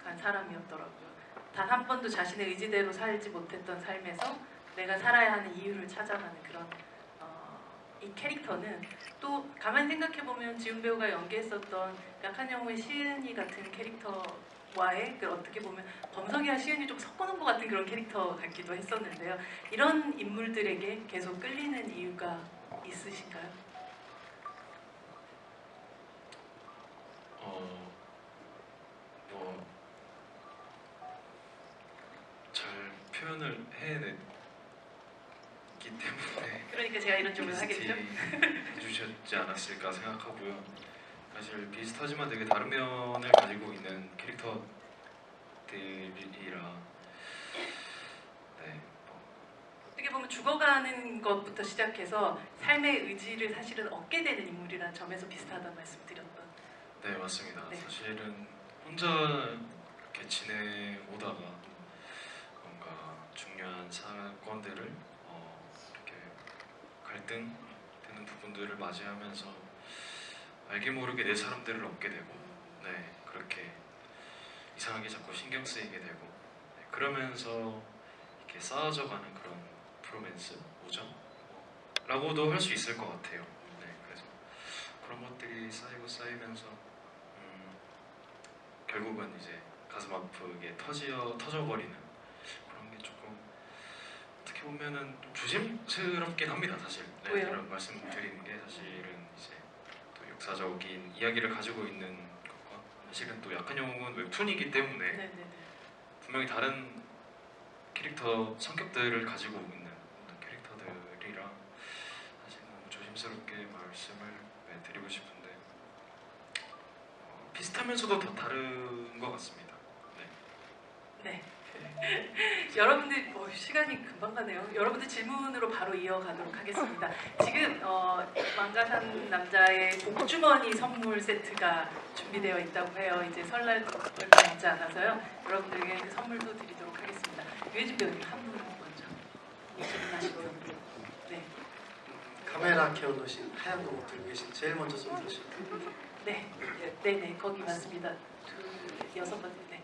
간 사람이었더라고요. 단 한 번도 자신의 의지대로 살지 못했던 삶에서 내가 살아야 하는 이유를 찾아가는 그런 이 캐릭터는 또 가만히 생각해보면 지훈 배우가 연기했었던 약한 영웅의 시은이 같은 캐릭터와의 어떻게 보면 범석이와 시은이 좀 섞어놓은 것 같은 그런 캐릭터 같기도 했었는데요. 이런 인물들에게 계속 끌리는 이유가 있으신가요? 잘 표현을 해냈기 때문에 그러니까 제가 이런 질문을 하겠죠? 해주셨지 않았을까 생각하고요. 사실 비슷하지만 되게 다른 면을 가지고 있는 캐릭터들이라 어떻게 보면 죽어가는 것부터 시작해서 삶의 의지를 사실은 얻게 되는 인물이라는 점에서 비슷하다는 말씀드렸던. 네, 맞습니다. 네. 사실은 혼자 이렇게 지내오다가 뭔가 중요한 사건들을 이렇게 갈등되는 부분들을 맞이하면서 알게 모르게 내 사람들을 얻게 되고, 네, 그렇게 이상하게 자꾸 신경 쓰이게 되고, 네, 그러면서 이렇게 쌓아져가는 그런 브로맨스, 우정라고도 할 수 있을 것 같아요. 네, 그래서 그런 것들이 쌓이고 쌓이면서 결국은 이제 가슴 아프게 터져버리는 그런 게 조금 어떻게 보면은 좀 조심스럽긴 합니다, 사실. 네, 왜요? 이런 말씀드리는 게 사실은 이제 또 역사적인 이야기를 가지고 있는 것과 사실은 또 약한 영웅은 웹툰이기 때문에 네네네. 분명히 다른 캐릭터 성격들을 가지고 있는 어떤 캐릭터들이라 사실 너무 조심스럽게 말씀을 드리고 싶은데 비슷하면서도 더 다른 것 같습니다. 네. 네. 여러분들 시간이 금방 가네요. 여러분들 질문으로 바로 이어가도록 하겠습니다. 지금 망가산 남자의 복주머니 선물 세트가 준비되어 있다고 해요. 이제 설날도 얼마 남지 않아서요. 여러분들에게 선물도 드리도록 하겠습니다. 유해진 배우님 한 분 먼저 질문하실 분. 네. 카메라 켜놓으신 하얀 거 들고 계신 제일 먼저 손 드신 분. 네. 네네. 거기 맞습니다. 여섯 번째. 네.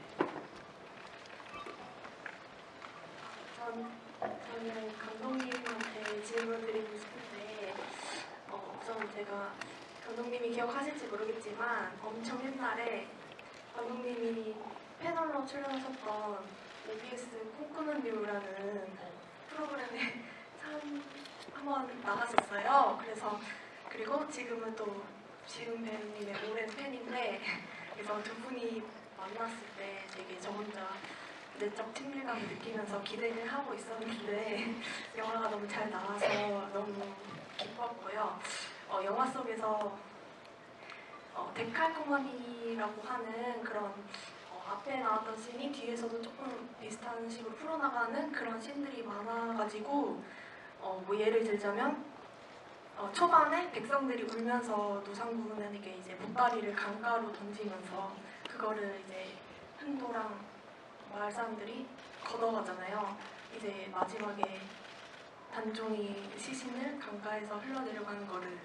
저는 감독님한테 질문을 드리고 싶은데 우선 제가 감독님이 기억하실지 모르겠지만 엄청 옛날에 감독님이 패널로 출연하셨던 OBS 꿈꾸는 뷰라는 프로그램에 한번 나가셨어요. 그리고 지금은 또 지금 배우님의 오랜 팬인데 그래서 두 분이 만났을 때 되게 저 혼자 내적 친밀감을 느끼면서 기대를 하고 있었는데 영화가 너무 잘 나와서 너무 기뻤고요. 영화 속에서 데칼코마니라고 하는 그런 앞에 나왔던 씬이 뒤에서도 조금 비슷한 식으로 풀어나가는 그런 씬들이 많아가지고 뭐 예를 들자면 초반에 백성들이 울면서 노상군에게 이제 보따리를 강가로 던지면서 그거를 이제 흥도랑 마을 사람들이 걷어가잖아요. 이제 마지막에 단종이 시신을 강가에서 흘러내려가는 거를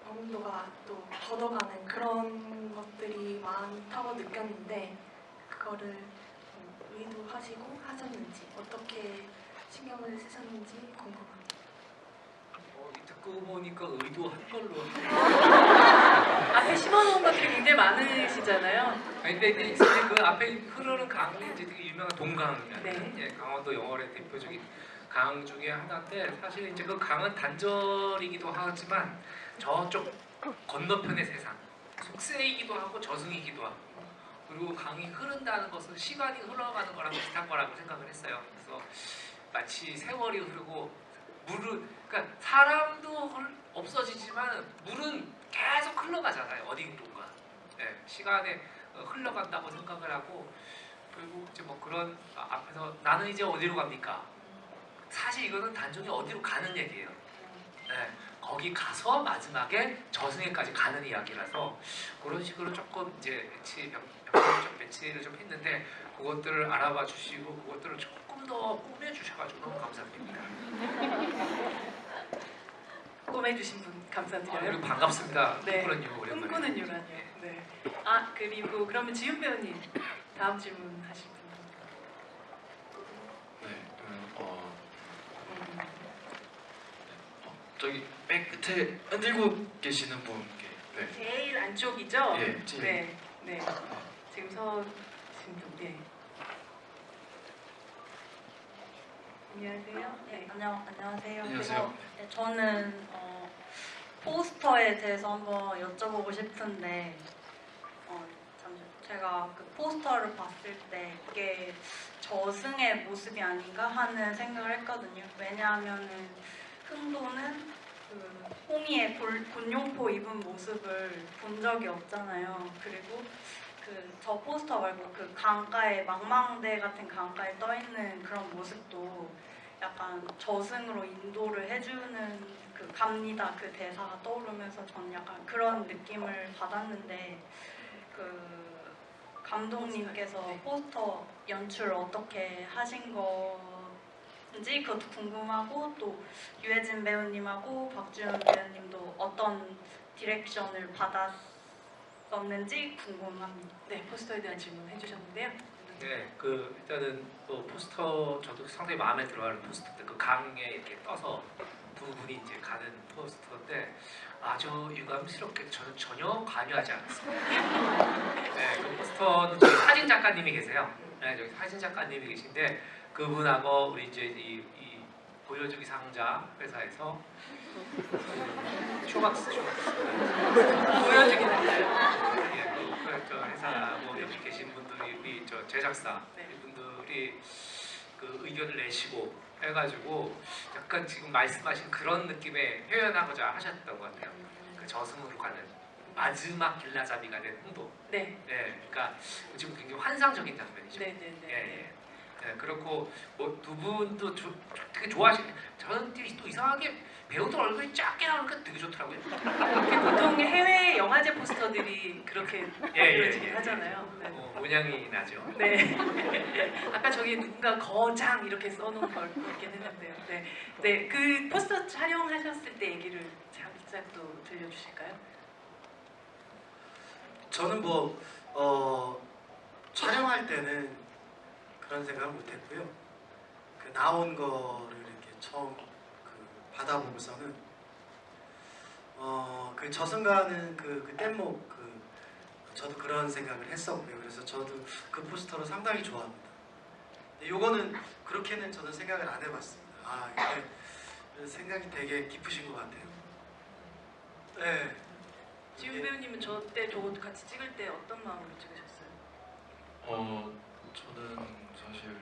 영도가 또 걷어가는 그런 것들이 많다고 느꼈는데 그거를 의도하시고 하셨는지 어떻게 신경을 쓰셨는지 궁금합니다. 듣고 보니까 의도한 걸로. 앞에 심어놓은 것들이 굉장히 많으시잖아요. 아니, 근데 이제 그 앞에 흐르는 강이 이제 되게 유명한 동강이잖아요. 네. 예, 강원도 영월의 대표적인 강 중에 하나인데 사실 이제 그 강은 단절이기도 하지만 저쪽 건너편의 세상, 속세이기도 하고 저승이기도 하고 그리고 강이 흐른다는 것은 시간이 흘러가는 거랑 비슷한 거라고 생각을 했어요. 그래서 마치 세월이 흐르고 물은 그러니까 사람도 없어지지만 물은 계속 흘러가잖아요. 어딘가 시간에 흘러간다고 생각을 하고 그리고 이제 뭐 그런 앞에서 나는 이제 어디로 갑니까? 사실 이거는 단순히 어디로 가는 얘기예요. 거기 가서 마지막에 저승에까지 가는 이야기라서 그런 식으로 조금 이제 배치를 좀 했는데 그것들을 알아봐 주시고 그것들을 조금 더 꾸며 주셔가지고 너무 감사드립니다. 꿈해주신 분 감사드려요. 그리고 반갑습니다. 네. 꿈꾸는 유 오랜만에. 꿈꾸는 유라니요. 네. 그리고 그러면 지윤 배우님 다음 질문 하실 분. 네, 저기 맨 끝에 흔들고 계시는 분께 네. 제일 안쪽이죠? 예, 제일. 네. 네. 지금 서신 분. 예. 안녕하세요. 네. 안녕하세요. 안녕하세요. 네, 저는 포스터에 대해서 한번 여쭤보고 싶은데 제가 그 포스터를 봤을 때 이게 저승의 모습이 아닌가 하는 생각을 했거든요. 왜냐하면은 흥도는 그 홍이의 곤룡포 입은 모습을 본 적이 없잖아요. 그리고 저 포스터 말고 그 강가에 망망대 같은 강가에 떠 있는 그런 모습도 약간 저승으로 인도를 해주는 그 갑니다 그 대사가 떠오르면서 저는 약간 그런 느낌을 받았는데 그 감독님께서 포스터 연출 어떻게 하신 건지 그것도 궁금하고 또 유해진 배우님하고 박주현 배우님도 어떤 디렉션을 받았었는지 궁금합니다. 네, 포스터에 대한 질문 해주셨는데요. 네, 그 일단은 또 포스터 저도 상당히 마음에 들어하는 포스터인데 그 강에 이렇게 떠서 두 분이 이제 가는 포스터인데 아주 유감스럽게 저는 전혀 관여하지 않았습니다. 네, 그 포스터는 저기 사진 작가님이 계세요. 네, 저기 사진 작가님이 계신데 그분하고 우리 이제 이 보여주기 상자 회사에서 쇼박스 보여주기 상자요. 예, 저 회사하고 옆에 계신 분들이 우리 저 제작사 네. 이분들이 그 의견을 내시고 해가지고 약간 지금 말씀하신 그런 느낌에 표현하고자 하셨던 것 같아요. 그 저승으로 가는 마지막 길라잡이가 된 홍도. 네, 네, 그러니까 지금 굉장히 환상적인 장면이죠. 네, 네, 네. 예. 네, 그렇고 뭐 두 분도 되게 좋아하시네. 저는 또 이상하게 배우들 얼굴이 작게 나오니까 되게 좋더라고요. 보통 해외 영화제 포스터들이 그렇게 만들어지긴 하잖아요. 네. 모양이 나죠. 네. 아까 저기 누군가 거장 이렇게 써놓은 걸 보긴 했는데요. 네. 네. 그 포스터 촬영하셨을 때 얘기를 살짝 또 들려주실까요? 저는 촬영할 때는 그런 생각을 못했고요. 그 나온 거를 이렇게 처음 받아보고서는 그 저승가는 그 뗏목 저도 그런 생각을 했었고요. 그래서 저도 그 포스터를 상당히 좋아합니다. 근데 요거는 그렇게는 저는 생각을 안 해봤습니다. 아 이게 생각이 되게 깊으신 것 같아요. 네. 지훈 배우님은 저 때 같이 찍을 때 어떤 마음으로 찍으셨어요? 저는 사실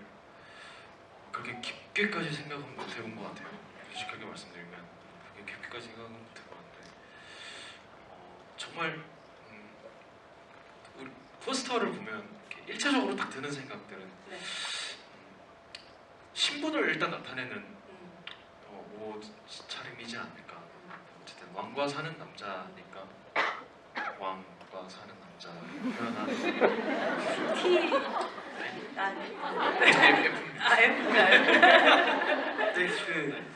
그렇게 깊게까지 생각은 못 해본 것 같아요. 솔직하게 말씀드리면 그렇게 깊게까지 생각은 못 해봤는데 정말 우리 포스터를 보면 이렇게 일차적으로 딱 드는 생각들은 네. 신분을 일단 나타내는 옷차림이지 않을까. 어쨌든 왕과 사는 남자니까 왕과 사는 남자 표현하는 T F인가요? 근데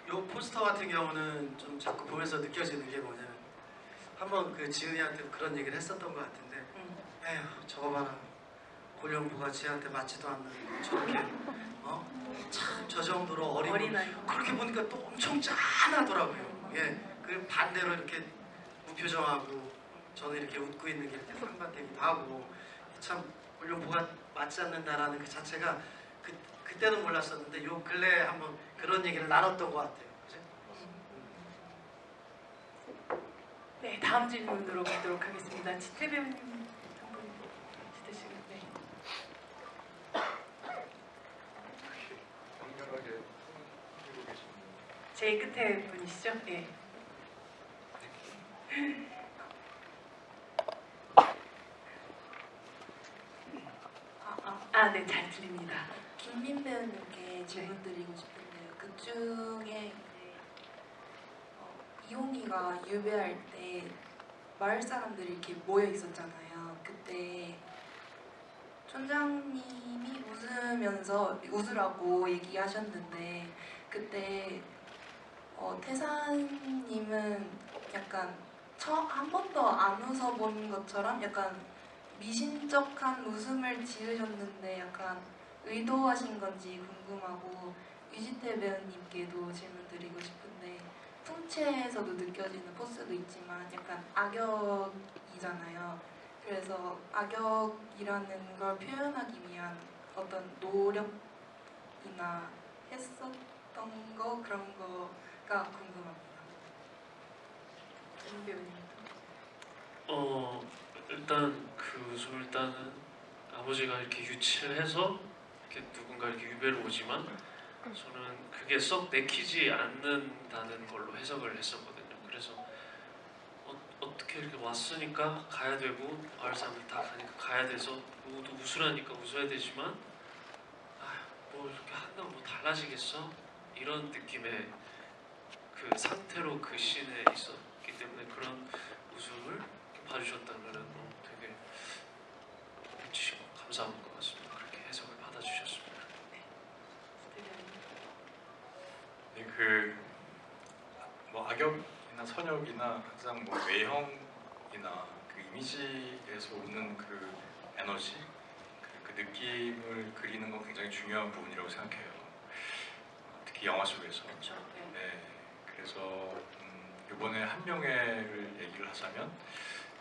요 포스터 같은 경우는 좀 자꾸 보면서 느껴지는 게 뭐냐면 한번 그 지은이한테 그런 얘기를 했었던 것 같은데 에휴 저거 봐라 골룡부가 지한테 맞지도 않는 저렇게 참 저 정도로 어린아이. 그렇게 보니까 또 엄청 짠하더라고요. 예, 그 반대로 이렇게 무표정하고 저는 이렇게 웃고 있는 게 이렇게 상반되기도 하고 참 골룡부가 맞지 않는다라는 그 자체가 그때는 몰랐었는데 요 근래에 한번 그런 얘기를 나눴던 것 같아요. 그죠? 네, 다음 질문으로 가도록 하겠습니다. 지태 배우님 한분 있으시고, 네. 제일 끝에 분이시죠? 네. 네, 잘 들립니다. 김민 배우님께 질문 드리고 싶은데요. 그 중에 이제 이홍이가 유배할 때 마을 사람들이 이렇게 모여 있었잖아요. 그때 촌장님이 웃으면서 웃으라고 얘기하셨는데 그때 태산님은 약간 한 번도 안 웃어본 것처럼 약간 미심쩍한 웃음을 지으셨는데 약간 의도하신 건지 궁금하고 유지태 배우님께도 질문 드리고 싶은데 풍채에서도 느껴지는 포스도 있지만 약간 악역이잖아요. 그래서 악역이라는 걸 표현하기 위한 어떤 노력이나 했었던 거 그런 거가 궁금합니다. 임 배우님. 일단 그 웃음을 따는 아버지가 이렇게 유치를 해서 이렇게 누군가 이렇게 유배를 오지만 저는 그게 썩 내키지 않는다는 걸로 해석을 했었거든요. 그래서 어떻게 이렇게 왔으니까 가야 되고 마을 사람들 다 가니까 가야 돼서 모두 웃으라니까 웃어야 되지만 뭐 뭐 이렇게 한다고 뭐 달라지겠어? 이런 느낌의 그 상태로 그 씬에 있었기 때문에 그런 웃음을 봐주셨다면 너무 되게 멋지시고 감사한 것 같습니다. 그렇게 해석을 받아주셨습니다. 네, 뭐 악역이나 선역이나 항상 뭐 외형이나 그 이미지에서 오는 그 에너지, 그 느낌을 그리는 건 굉장히 중요한 부분이라고 생각해요. 특히 영화 속에서. 그렇죠. 네. 네, 그래서 이번에 한명회를 얘기를 하자면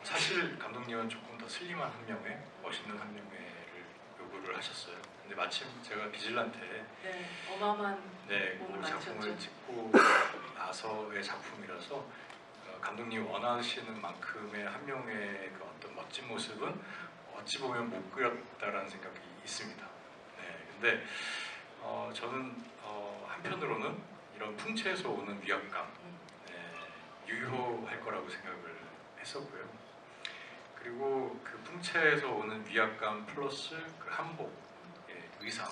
사실 감독님은 조금 더 슬림한 한명회, 멋있는 한명회를 요구를 하셨어요. 근데 마침 제가 비질란테 네, 어마어마한 네, 몸을 그 작품을 만드셨죠. 찍고 나서의 작품이라서 감독님 원하시는 만큼의 한명회의 그 어떤 멋진 모습은 어찌 보면 못 그렸다라는 생각이 있습니다. 네, 근데 저는 한편으로는 이런 풍채에서 오는 위압감 네, 유효할 거라고 생각을 했었고요. 그리고 그 풍채에서 오는 위압감 플러스 그 한복, 의상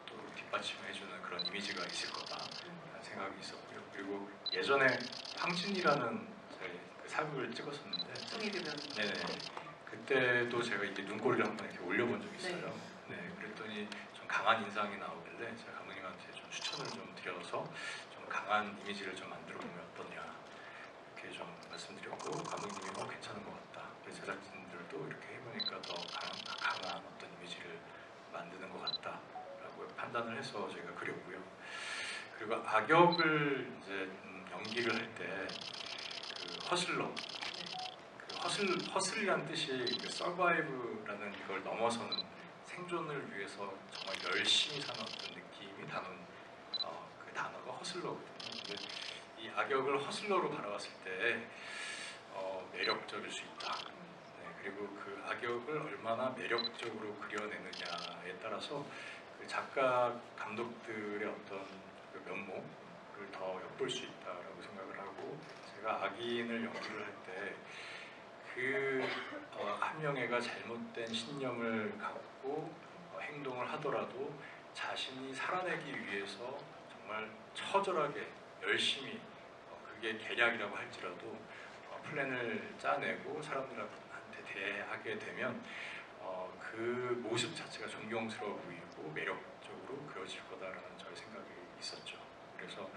또 뒷받침해주는 그런 이미지가 있을 거다라는 생각이 있었고요. 그리고 예전에 황진이라는 저희 그 사극을 찍었었는데 송혜교 배우님. 네네. 그때도 제가 이렇게 눈꼬리를 한번 이렇게 올려본 적이 있어요. 네, 그랬더니 좀 강한 인상이 나오길래 제가 감독님한테 좀 추천을 좀 드려서 좀 강한 이미지를 좀 만들어 보면 어떠냐 이렇게 좀 말씀드렸고 감독님이 괜찮은 것 같다. 그래서 제작진들도 이렇게 해보니까 더 강한 어떤 이미지를 만드는 것 같다라고 판단을 해서 제가 그렸고요. 그리고 악역을 이제 연기를 할 때 그 허슬러 허슬이란 뜻이 그 서바이브라는 이걸 넘어서는 생존을 위해서 정말 열심히 사는 어떤 느낌이 담은 그 단어가 허슬러거든요. 근데 이 악역을 허슬러로 바라봤을 때 매력적일 수 있다. 네, 그리고 그 악역을 얼마나 매력적으로 그려내느냐에 따라서 그 작가 감독들의 어떤 그 면모를 더 엿볼 수 있다라고 생각을 하고 제가 악인을 연기를 할 때 그 한명회가 잘못된 신념을 갖고 행동을 하더라도 자신이 살아내기 위해서 정말 처절하게 열심히 그게 계략이라고 할지라도 플랜을 짜내고 사람들한테 대하게 되면 그 모습 자체가 존경스러워 보이고 매력적으로 그려질 거다라는 저의 생각이 있었죠. 그래서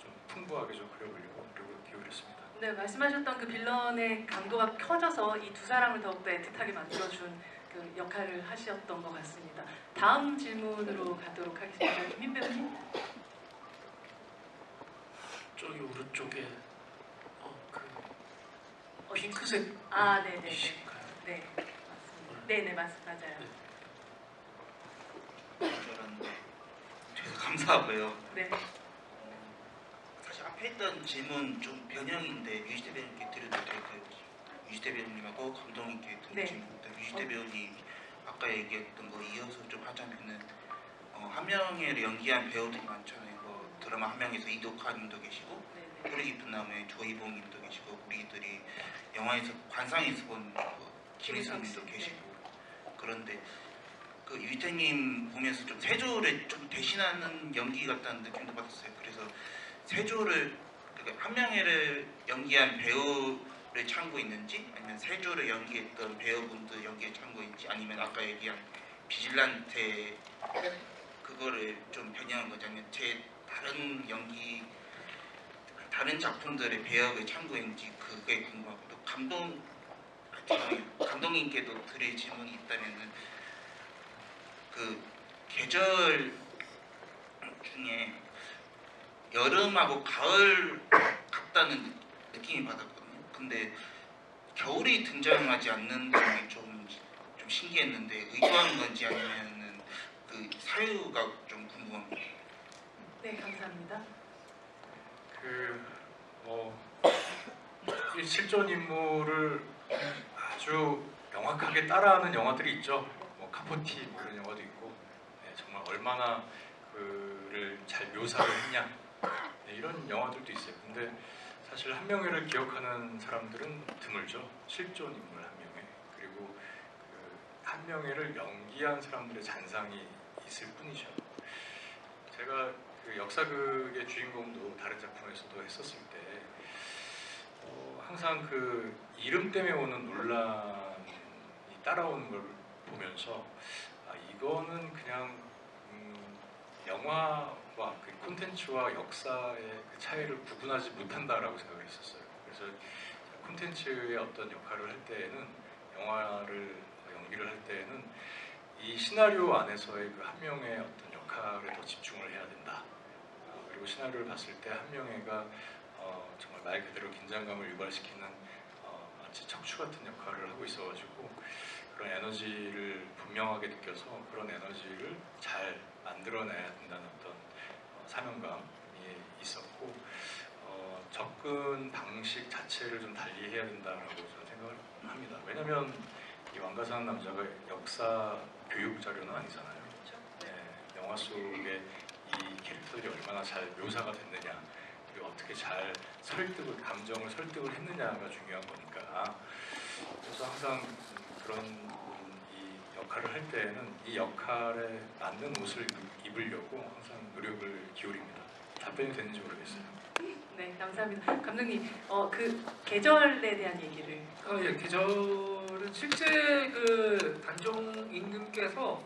좀 풍부하게 좀 그려보려고 노력을 기울였습니다. 네, 말씀하셨던 그 빌런의 강도가 커져서 이 두 사람을 더욱더 애틋하게 만들어준 그 역할을 하셨던 것 같습니다. 다음 질문으로 가도록 하겠습니다. 김민 배우님. 저기 오른쪽에 그 핑크색 아, 네네네. 이신가요? 네, 맞습니다. 네네, 맞아요. 저는 되게 감사하고요. 네. 사실 앞에 했던 질문 좀 변형인데 유지태 배우님께 드려도 될까요? 유지태 배우님하고 감독님께 드린 네. 질문입니다. 유지태 배우님 아까 얘기했던 거 이어서 좀 하자면은 한명회를 연기한 배우들이 많잖아요. 뭐 드라마 한명회에서 이덕화님도 계시고 네네. 혈이 깊은 나무의 조이봉님도 계시고 우리들이 영화에서 관상에서 본 김희성님도 계시고 그런데 그 유태님 보면서 좀 세조를 좀 대신하는 연기 같다는 느낌도 받았어요. 그래서 세조를 그러니까 한명회를 연기한 배우를 참고했는지 아니면 세조를 연기했던 배우분들 연기에 참고했는지 아니면 아까 얘기한 비질란테 그거를 좀 변형한 거지 아니면 제 다른 연기 다른 작품들의 배역을 참고했는지 그게 궁금하고 또 감독님께도 드릴 질문이 있다면은 그 계절 중에 여름하고 가을 같다는 느낌이 받았거든요. 근데 겨울이 등장하지 않는 게 좀 신기했는데 의도한 건지 아니면은 그 사유가 좀 궁금합니다. 네, 감사합니다. 이 실존 인물을 아주 명확하게 따라하는 영화들이 있죠. 뭐 카포티 뭐 이런 영화도 있고 정말 얼마나 그를 잘 묘사를 했냐 이런 영화들도 있어요. 근데 사실 한명회를 기억하는 사람들은 드물죠. 실존 인물 한명회 그리고 그 한명회를 연기한 사람들의 잔상이 있을 뿐이죠. 제가 그 역사극의 주인공도 다른 작품에서도 했었을 때 항상 그 이름 때문에 오는 논란이 따라오는 걸 보면서 이거는 그냥 영화와 그 콘텐츠와 역사의 그 차이를 구분하지 못한다라고 생각을 했었어요. 그래서 콘텐츠의 어떤 역할을 할 때에는 영화를 연기를 할 때에는 이 시나리오 안에서의 그 한 명의 어떤 역할에 더 집중을 해야 된다. 그리고 시나리오를 봤을 때 한 명의가 정말 말 그대로 긴장감을 유발시키는 마치 척추 같은 역할을 하고 있어가지고 그런 에너지를 분명하게 느껴서 그런 에너지를 잘 만들어내야 된다는 어떤 사명감이 있었고 접근 방식 자체를 좀 달리 해야 된다라고 저는 생각을 합니다. 왜냐하면 이 왕가사는 남자가 역사 교육 자료는 아니잖아요. 네, 영화 속에 이 캐릭터들이 얼마나 잘 묘사가 됐느냐, 그리고 어떻게 잘 감정을 설득을 했느냐가 중요한 거니까. 그래서 항상 그런 이 역할을 할 때에는 이 역할에 맞는 옷을 입으려고 항상 노력을 기울입니다. 답변이 되는지 모르겠어요. 네, 감사합니다. 감독님, 그 계절에 대한 얘기를. 예, 계절은 실제 그 단종 임금께서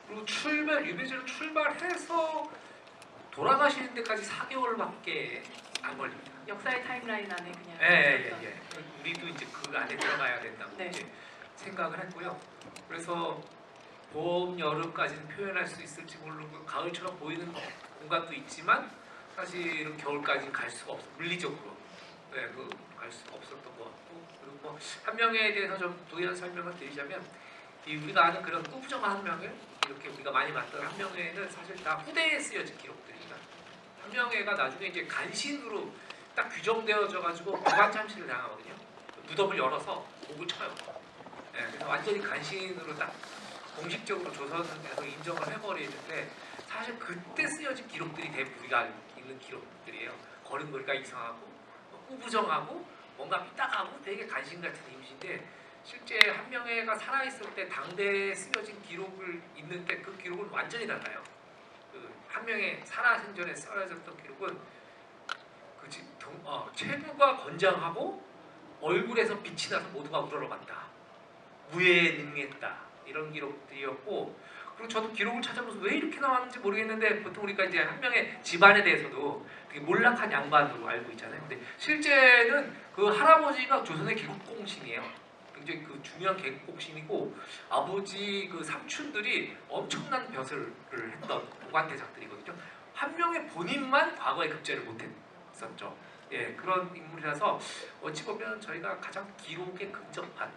유배지로 출발해서 돌아가시는 데까지 4개월밖에 안 걸립니다. 역사의 타임라인 안에 그냥. 예. 우리도 이제 그 안에 들어가야 된다고 네. 이제 생각을 했고요. 그래서 봄, 여름까지는 표현할 수 있을지 모르고 가을처럼 보이는 공간도 있지만 사실은 겨울까지는 갈 수가 없어. 물리적으로 갈 수가 없었던 것 같고, 그리고 뭐 한명회에 대해서 좀 도의한 설명을 드리자면 우리가 아는 그런 꾸부정한 한명회, 이렇게 우리가 많이 봤던 한명회는 사실 다 후대에 쓰여진 기록들입니다. 한명회가 나중에 이제 간신으로 딱 규정되어져 가지고 무관 참시를 당하거든요. 무덤을 열어서 목을 쳐요. 네, 그래서 완전히 간신으로 딱 공식적으로 조선에서 인정을 해버리는데 사실 그때 쓰여진 기록들이 대부분 우리가 있는 기록들이에요. 걸음걸이가 이상하고 꾸부정하고 뭔가 삐딱하고 되게 간신 같은 이미지인데 실제 한명회가 살아있을 때 당대에 쓰여진 기록을 있는데 그 기록은 완전히 달라요. 그 한명회 살아생전에 쓰여졌던 기록은 체구가 건장하고 얼굴에서 빛이 나서 모두가 우러러봤다. 무예에 능했다. 이런 기록들이었고, 그리고 저도 기록을 찾아보면서 왜 이렇게 나왔는지 모르겠는데 보통 우리가 이제 한명의 집안에 대해서도 되게 몰락한 양반으로 알고 있잖아요. 근데 실제는 그 할아버지가 조선의 개국공신이에요. 굉장히 그 중요한 개국공신이고 아버지 그 삼촌들이 엄청난 벼슬을 했던 고관대작들이거든요. 한명의 본인만 과거에 급제를 못했었죠. 예, 그런 인물이라서 어찌 보면 저희가 가장 기록에 근접한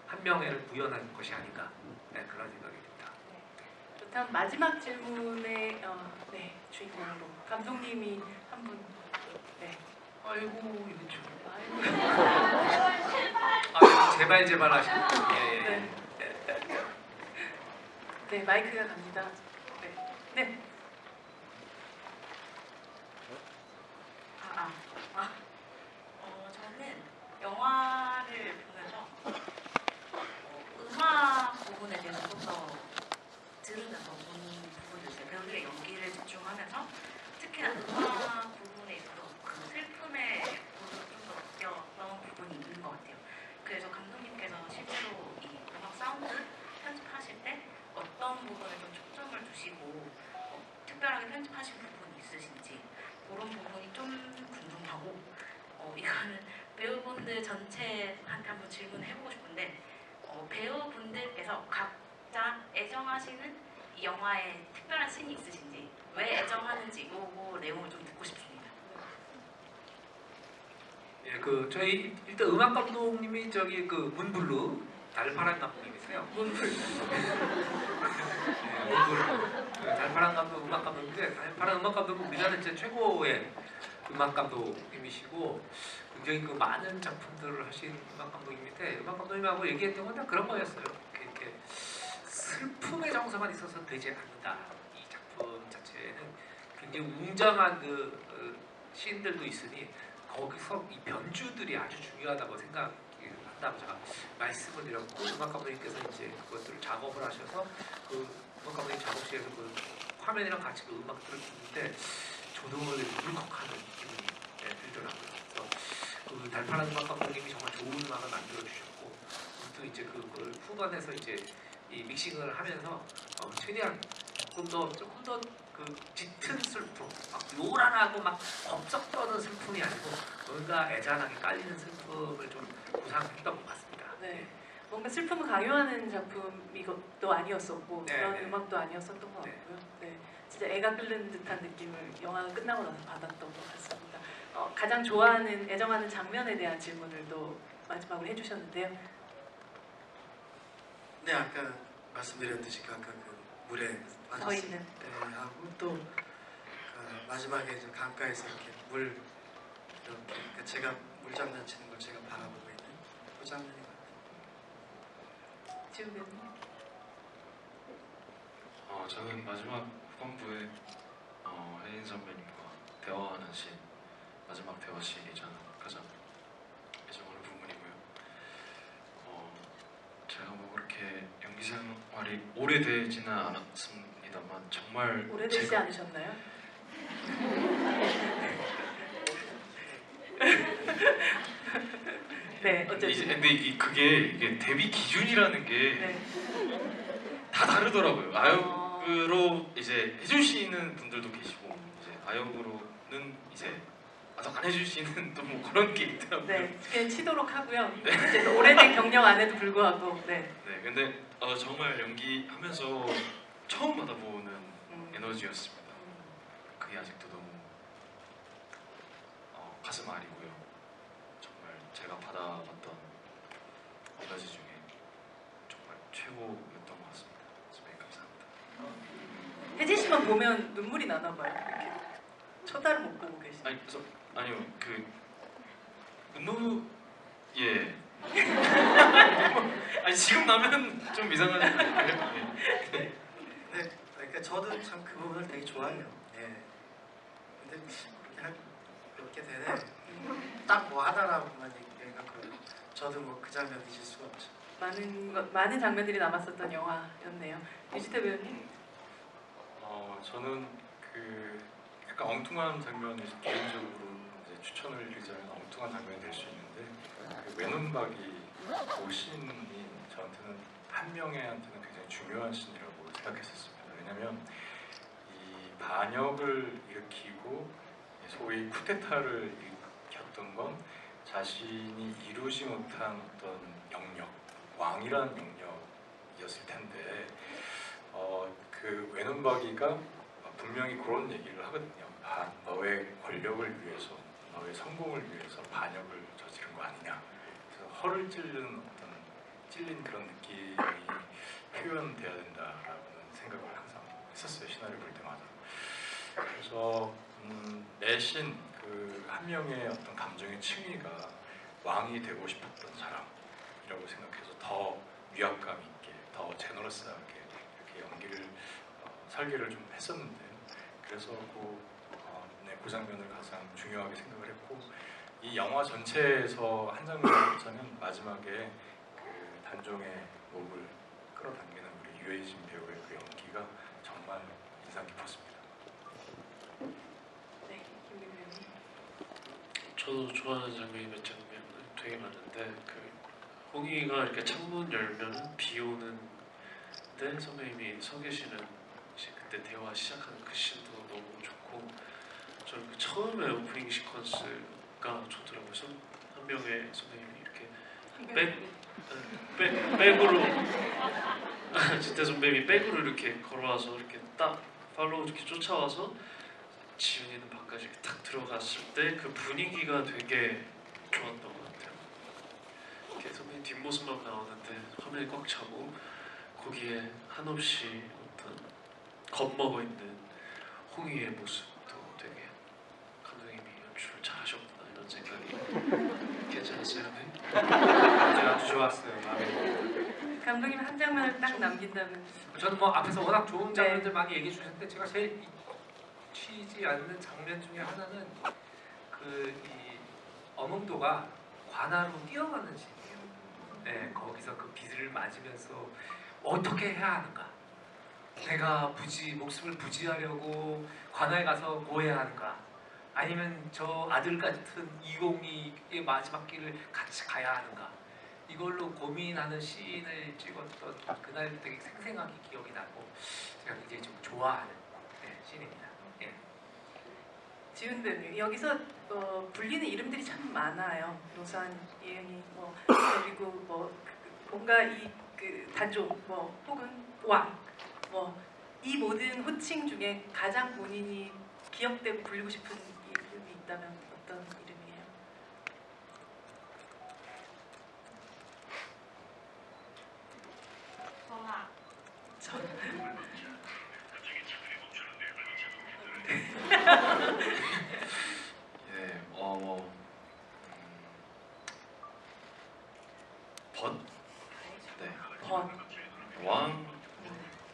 한명회를 구현한 것이 아닌가, 그런 생각이 듭니다. 그렇다면 마지막 질문의 주인공으로 감독님이 한 분. 네. 아이고 이거 좀. 아이고. 제발 하시는 분. 네. 네, 마이크가 갑니다. 네. 저는 영화를 보면서 음악 부분에 대해서 좀 더 들으면서 보는 부분도 있어요. 배우들의 연기를 집중하면서 특히나 음악 부분에 있어서 그 슬픔의 부분을 좀 더 느껴본 부분이 있는 것 같아요. 그래서 감독님께서 실제로 이 음악 사운드 편집하실 때 어떤 부분에 좀 초점을 두시고 특별하게 편집하신 부분이 있으신지 그런 부분이 좀 궁금하고 이거는 배우분들 전체한테 한번 질문해보고 싶은데 배우분들께서 각자 애정하시는 이 영화에 특별한 씬이 있으신지 왜 애정하는지 요거 내용을 좀 듣고 싶습니다. 예, 저희 일단 음악 감독님이 저기 그 문블루 달파란 감독님이세요. 문블루. 달파란 감독 음악 감독인데 달파란 음악 감독은 우리나라 진짜 최고의 음악 감독님이시고 굉장히 그 많은 작품들을 하신 음악 감독님인데 음악 감독님하고 얘기했던 건 다 그런 거였어요. 이렇게 슬픔의 정서만 있어서 되지 않는다. 이 작품 자체는 굉장히 웅장한 그 씬들도 있으니 거기서 이 변주들이 아주 중요하다고 생각한다고 제가 말씀을 드렸고 음악 감독님께서 이제 그것들을 작업을 하셔서 그 음악 감독님 작업실에서 그 화면이랑 같이 그 음악들을 듣는데 저도 모르게 울컥하는 기분이 들더라고요. 그래서 그 달판한 음악 감독님이 정말 좋은 음악을 만들어 주셨고 또 이제 그걸 후반에서 이제 이 믹싱을 하면서 최대한 조금 더 그 짙은 슬픔, 막 요란하고 막 법석 떠는 슬픔이 아니고 뭔가 애잔하게 깔리는 슬픔을 좀 구상했던 것 같습니다. 네. 뭔가 슬픔을 강요하는 작품이 것도 아니었었고 네, 그런 네. 음악도 아니었었던 것 네. 같고요. 네. 진짜 애가 끓는 듯한 느낌을 영화가 끝나고 나서 받았던 것 같습니다. 가장 좋아하는, 애정하는 장면에 대한 질문을 또 마지막으로 해주셨는데요. 네, 아까 말씀드렸듯이 아까 그 물에 서 빠졌을 있는. 때하고 또 그 마지막에 이제 강가에서 이렇게 물 이렇게 그러니까 제가 물 장난치는 걸 제가 바라보고 있는 그 장면이 같아요. 지금 배우님. 저는 마지막 후반부에 혜인 선배님과 대화하는 씬, 마지막 대화 씬이 저는 가장 애정하는 부분이고요. 제가 뭐 그렇게 연기 생활이 오래되지는 않았습니다만 정말 오래되지 제가 않으셨나요? 네, 어쨌든. 근데 그게 데뷔 기준이라는 게 네. 다 다르더라고요. 아역으로 이제 해주시는 분들도 계시고 이제 아역으로는 이제 안 해주시는 또 뭐 그런 게 있더라고요. 네, 그냥 치도록 하고요. 이제 오래된 경력 안에도 불구하고, 네. 네, 근데 정말 연기하면서 처음 받아보는 에너지였습니다. 그게 아직도 너무 가슴 아리고요. 정말 제가 받아봤던 에너지 중에 정말 최고였던 것 같습니다. 선배님 감사합니다. 혜진 씨만 보면 눈물이 나나 봐요. 이렇게 쳐다를 못 보고 계시죠. 아니요, 예. 아니 지금 나면 좀 이상하지 않나요? 네, 그러니까 저도 참 그 부분을 되게 좋아해요. 예. 근데 그렇게 되네. 딱 뭐 하나라고만 얘기해갖고 저도 뭐 그 장면 잊을 수가 없죠. 많은 장면들이 남았었던 영화였네요. 유지태 배우님. 저는 그 약간 엉뚱한 장면이 개인적으로 이제 추천을 드리자면 엉뚱한 장면이 될 수 있는데 그 외눈박이 그 씬이 저한테는 한 명한테는 굉장히 중요한 씬이라고 생각했었습니다. 왜냐하면 이 반역을 일으키고 소위 쿠데타를 일으켰던 건 자신이 이루지 못한 어떤 영역, 왕이라는 영역이었을 텐데 그 외눈박이가 분명히 그런 얘기를 하거든요. 너의 권력을 위해서, 너의 성공을 위해서 반역을 저지른 거 아니냐. 그래서 허를 찔린 그런 느낌이 표현돼야 된다라는 생각을 항상 했었어요. 시나리오 볼 때마다. 그래서 내신 그 한 명의 어떤 감정의 층위가 왕이 되고 싶었던 사람이라고 생각해서 더 위압감 있게, 더 제너러스하게 이렇게 연기를 설계를 좀 했었는데요. 그래서 그 장면을 가장 중요하게 생각을 했고 이 영화 전체에서 한 장면을 보자면 마지막에 그 단종의 목을 끌어당기는 우리 유해진 배우의 그 연기가 정말 인상 깊었습니다. 네, 김민 배우님. 저도 좋아하는 장면이 몇 장면 되게 많은데 그 홍이가 이렇게 창문 열면은 비 오는데 선배님이 서 계시는 그때 대화 시작하는 그 씬도 너무 좋고 저는 그 처음에 오프닝 시퀀스가 좋더라고요. 한 명의 선배님이 이렇게 백으로 진태 선배님이 백으로 이렇게 걸어와서 이렇게 딱 팔로우 이렇게 쫓아와서 지훈이는 방까지 이렇게 딱 들어갔을 때 그 분위기가 되게 좋았던 것 같아요. 이렇게 선배님 뒷모습만 나오는데 화면이 꽉 차고 거기에 한없이 어떤 겁먹어 있는 홍이의 모습도 되게 감독님이 연출을 잘하셨구나 이런 생각이 괜찮았어요. 네? 아주 좋았어요. 마음에. 감독님 한 장면을 딱 남긴다면. 저는 뭐 앞에서 워낙 좋은 네. 장면들 많이 얘기해 주셨는데 제가 제일 치지 않는 장면 중에 하나는 이 어몽도가 관아로 뛰어가는 씬이에요. 네, 거기서 그 비를 맞으면서 어떻게 해야 하는가. 내가 목숨을 부지하려고 관아에 가서 고해야 하는가? 아니면 저 아들 같은 202의 마지막 길을 같이 가야 하는가? 이걸로 고민하는 시인을 찍었던 그날 되게 생생하게 기억이 나고 제가 굉장히 좀 좋아하는 시인입니다. 예. 지훈 배우님 여기서 불리는 이름들이 참 많아요. 노산, 예은이 그리고 뭔가 그 단종 혹은 왕 이 모든 호칭 중에 가장 본인이 기억되고 부르고 싶은 이름이 있다면 어떤 이름이에요? 예, 번? 네. 번.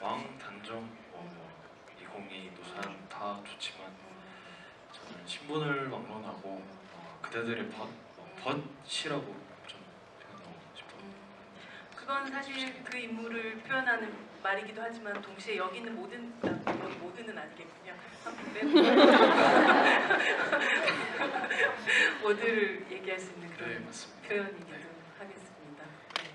왕 단종, 202 노산 다 좋지만 저는 신분을 막론하고 그대들의 벗이라고 좀 표현하고 싶어요. 그건 사실 그 인물을 표현하는 말이기도 하지만 동시에 여기 있는 모든은 아니겠군요. 모두를 얘기할 수 있는 그런 네, 맞습니다. 표현이기도 하겠습니다. 네.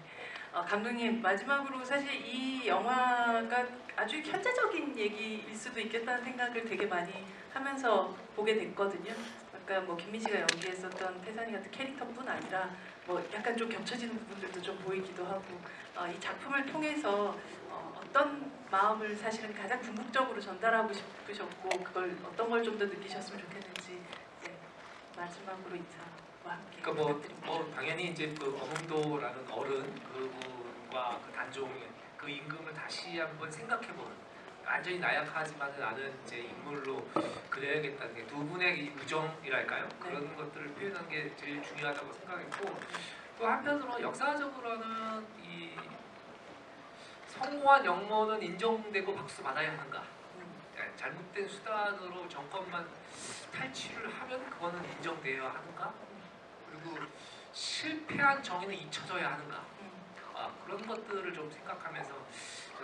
감독님 마지막으로 사실 이 영화가 아주 현재적인 얘기일 수도 있겠다는 생각을 되게 많이 하면서 보게 됐거든요. 아까 김민 씨가 연기했었던 태산이 같은 캐릭터뿐 아니라 약간 좀 겹쳐지는 부분들도 좀 보이기도 하고 이 작품을 통해서 어떤 마음을 사실은 가장 궁극적으로 전달하고 싶으셨고 그걸 어떤 걸 좀 더 느끼셨으면 좋겠는지 마지막으로 인사와 함께 부탁드립니다. 당연히 이제 그 어몽도라는 어른 그분과 그 단종의 그 임금을 다시 한번 생각해보는 완전히 나약하지만 나는 이제 인물로 그려야겠다는 게 두 분의 이 우정이랄까요? 그런 것들을 표현한 게 제일 중요하다고 생각했고 또 한편으로 역사적으로는 이 성공한 영모는 인정되고 박수 받아야 하는가? 잘못된 수단으로 정권만 탈취를 하면 그거는 인정되어야 하는가? 그리고 실패한 정의는 잊혀져야 하는가? 그런 것들을 좀 생각하면서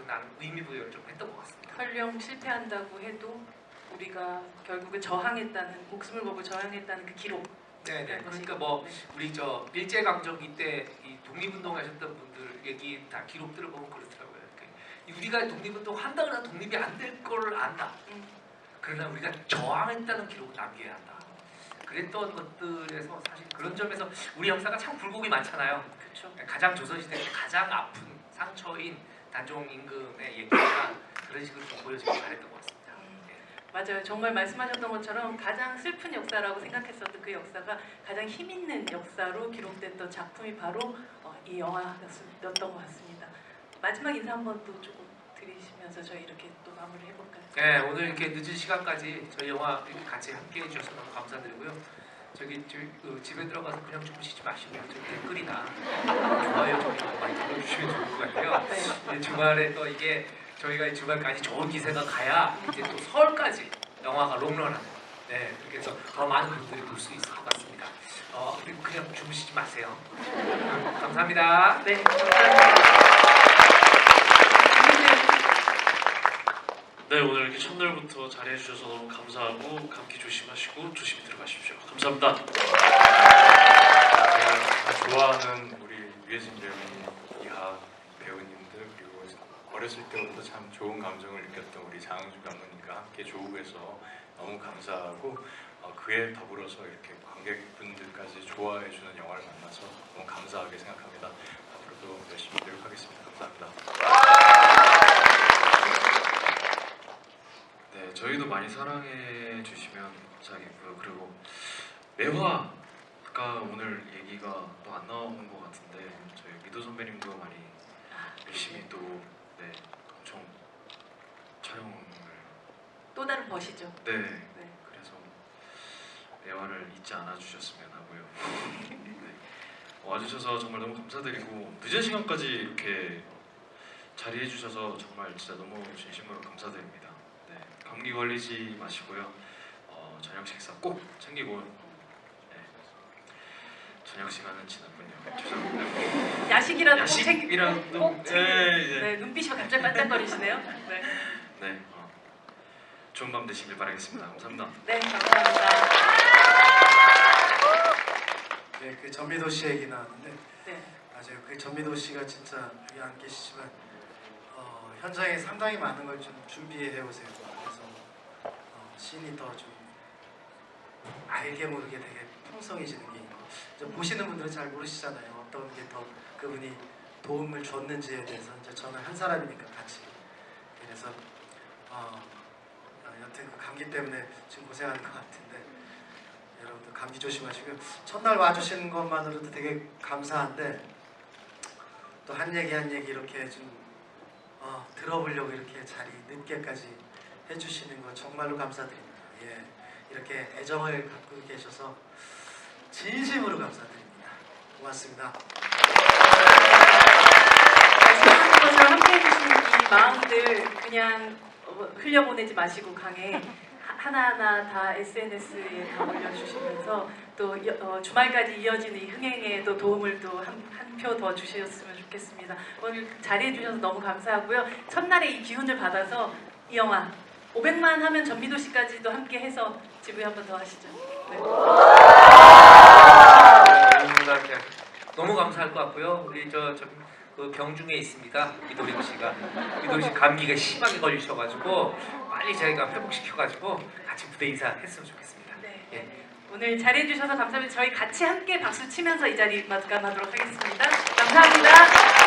나는 의미부여를 좀 했던 것 같습니다. 설령 실패한다고 해도 우리가 결국은 저항했다는 목숨을 걸고 저항했다는 그 기록. 네네. 그러니까 우리 일제강점기 때 이 독립운동하셨던 분들 얘기 다 기록들을 보면 그렇더라고요. 우리가 독립운동 한다 그러나 독립이 안 될 걸 안다. 그러나 우리가 저항했다는 기록을 남겨야 한다. 그랬던 것들에서 사실 그런 점에서 우리 역사가 참 굴곡이 많잖아요. 그렇죠. 가장 조선시대 때 가장 아픈 상처인 단종 임금의 얘기가 그런 식으로 좀 보여지고 잘했던 것 같습니다. 맞아요. 정말 말씀하셨던 것처럼 가장 슬픈 역사라고 생각했었던 그 역사가 가장 힘있는 역사로 기록됐던 작품이 바로 이 영화였던 것 같습니다. 마지막 인사 한번 또 조금 드리시면서 저희 이렇게 또 마무리 해볼까요? 네, 오늘 이렇게 늦은 시간까지 저희 영화 이렇게 같이 함께 해주셔서 너무 감사드리고요. 집에 들어가서 그냥 주무시지 마시고 댓글이나 좋아요 좀 많이 눌러주시면 좋을 것 같아요. 네. 주말에 또 이게 저희가 이 주말까지 좋은 기세가 가야 이제 또 서울까지 영화가 롱런하는 그렇게 해서 더 많은 분들이 볼 수 있을 것 같습니다. 그리고 그냥 주무시지 마세요. 감사합니다. 네, 감사합니다. 네, 오늘 이렇게 첫날부터 잘해주셔서 너무 감사하고 감기 조심하시고 조심히 들어가십시오. 감사합니다. 제가 좋아하는 우리 유해진 배우님, 이하 배우님들 그리고 어렸을 때부터 참 좋은 감정을 느꼈던 우리 장은주 감독님과 함께 조우해서 너무 감사하고 그에 더불어서 이렇게 관객분들까지 좋아해주는 영화를 만나서 너무 감사하게 생각합니다. 앞으로도 열심히 노력하겠습니다. 감사합니다. 네, 저희도 많이 사랑해 주시면 감사하겠고요. 그리고 매화 아까 오늘 얘기가 또 안 나온 것 같은데 저희 미도 선배님도 많이 열심히 또 엄청 촬영을 또 다른 벗이죠. 네. 그래서 매화를 잊지 않아 주셨으면 하고요. 네. 와주셔서 정말 너무 감사드리고 늦은 시간까지 이렇게 자리해 주셔서 정말 진짜 너무 진심으로 감사드립니다. 네. 감기 걸리지 마시고요. 저녁 식사 꼭 챙기고 저녁 시간은 지났군요. 죄송합니다. 야식이라도 꼭 야식이라도 꼭 챙기고. 네, 네, 눈빛이 갑자기 반짝거리시네요. 네. 네, 좋은 밤 되시길 바라겠습니다. 감사합니다. 네, 감사합니다. 네, 그 전미도 씨 얘기 나왔는데 네. 맞아요. 그 전미도 씨가 진짜 여기 안 계시지만 현장에 상당히 많은 걸 좀 준비해 오세요. 그래서 씬이 더 좀 알게 모르게 되게 풍성해지는 게 있고 이제 보시는 분들은 잘 모르시잖아요. 어떤 게 더 그분이 도움을 줬는지에 대해서 이제 저는 한 사람이니까 같이 그래서 여튼 그 감기 때문에 지금 고생하는 것 같은데 여러분들 감기 조심하시고요. 첫날 와주시는 것만으로도 되게 감사한데 또 한 얘기 한 얘기 이렇게 좀 들어보려고 이렇게 자리 늦게까지 해주시는 거 정말로 감사드립니다. 예, 이렇게 애정을 갖고 계셔서 진심으로 감사드립니다. 고맙습니다. 말씀하신 것처럼 함께 해주시는 이 마음들 그냥 흘려보내지 마시고 강에 하나하나 다 SNS에 다 올려주시면서 또 주말까지 이어지는 이 흥행에도 도움을 또 한 표 더 주셨으면 좋겠습니다. 오늘 자리해 주셔서 너무 감사하고요. 첫날에 이 기운을 받아서 이 영화 500만 하면 전미도 씨까지도 함께 해서 지부에 한 번 더 하시죠. 네. 너무 감사할 것 같고요. 우리 그 병중에 있습니다. 이도림 씨가 감기가 심하게 걸리셔가지고 빨리 저희가 회복시켜가지고 같이 무대 인사했으면 좋겠습니다. 네. 예. 오늘 잘해 주셔서 감사합니다. 저희 같이 함께 박수 치면서 이 자리 마감하도록 하겠습니다. 감사합니다.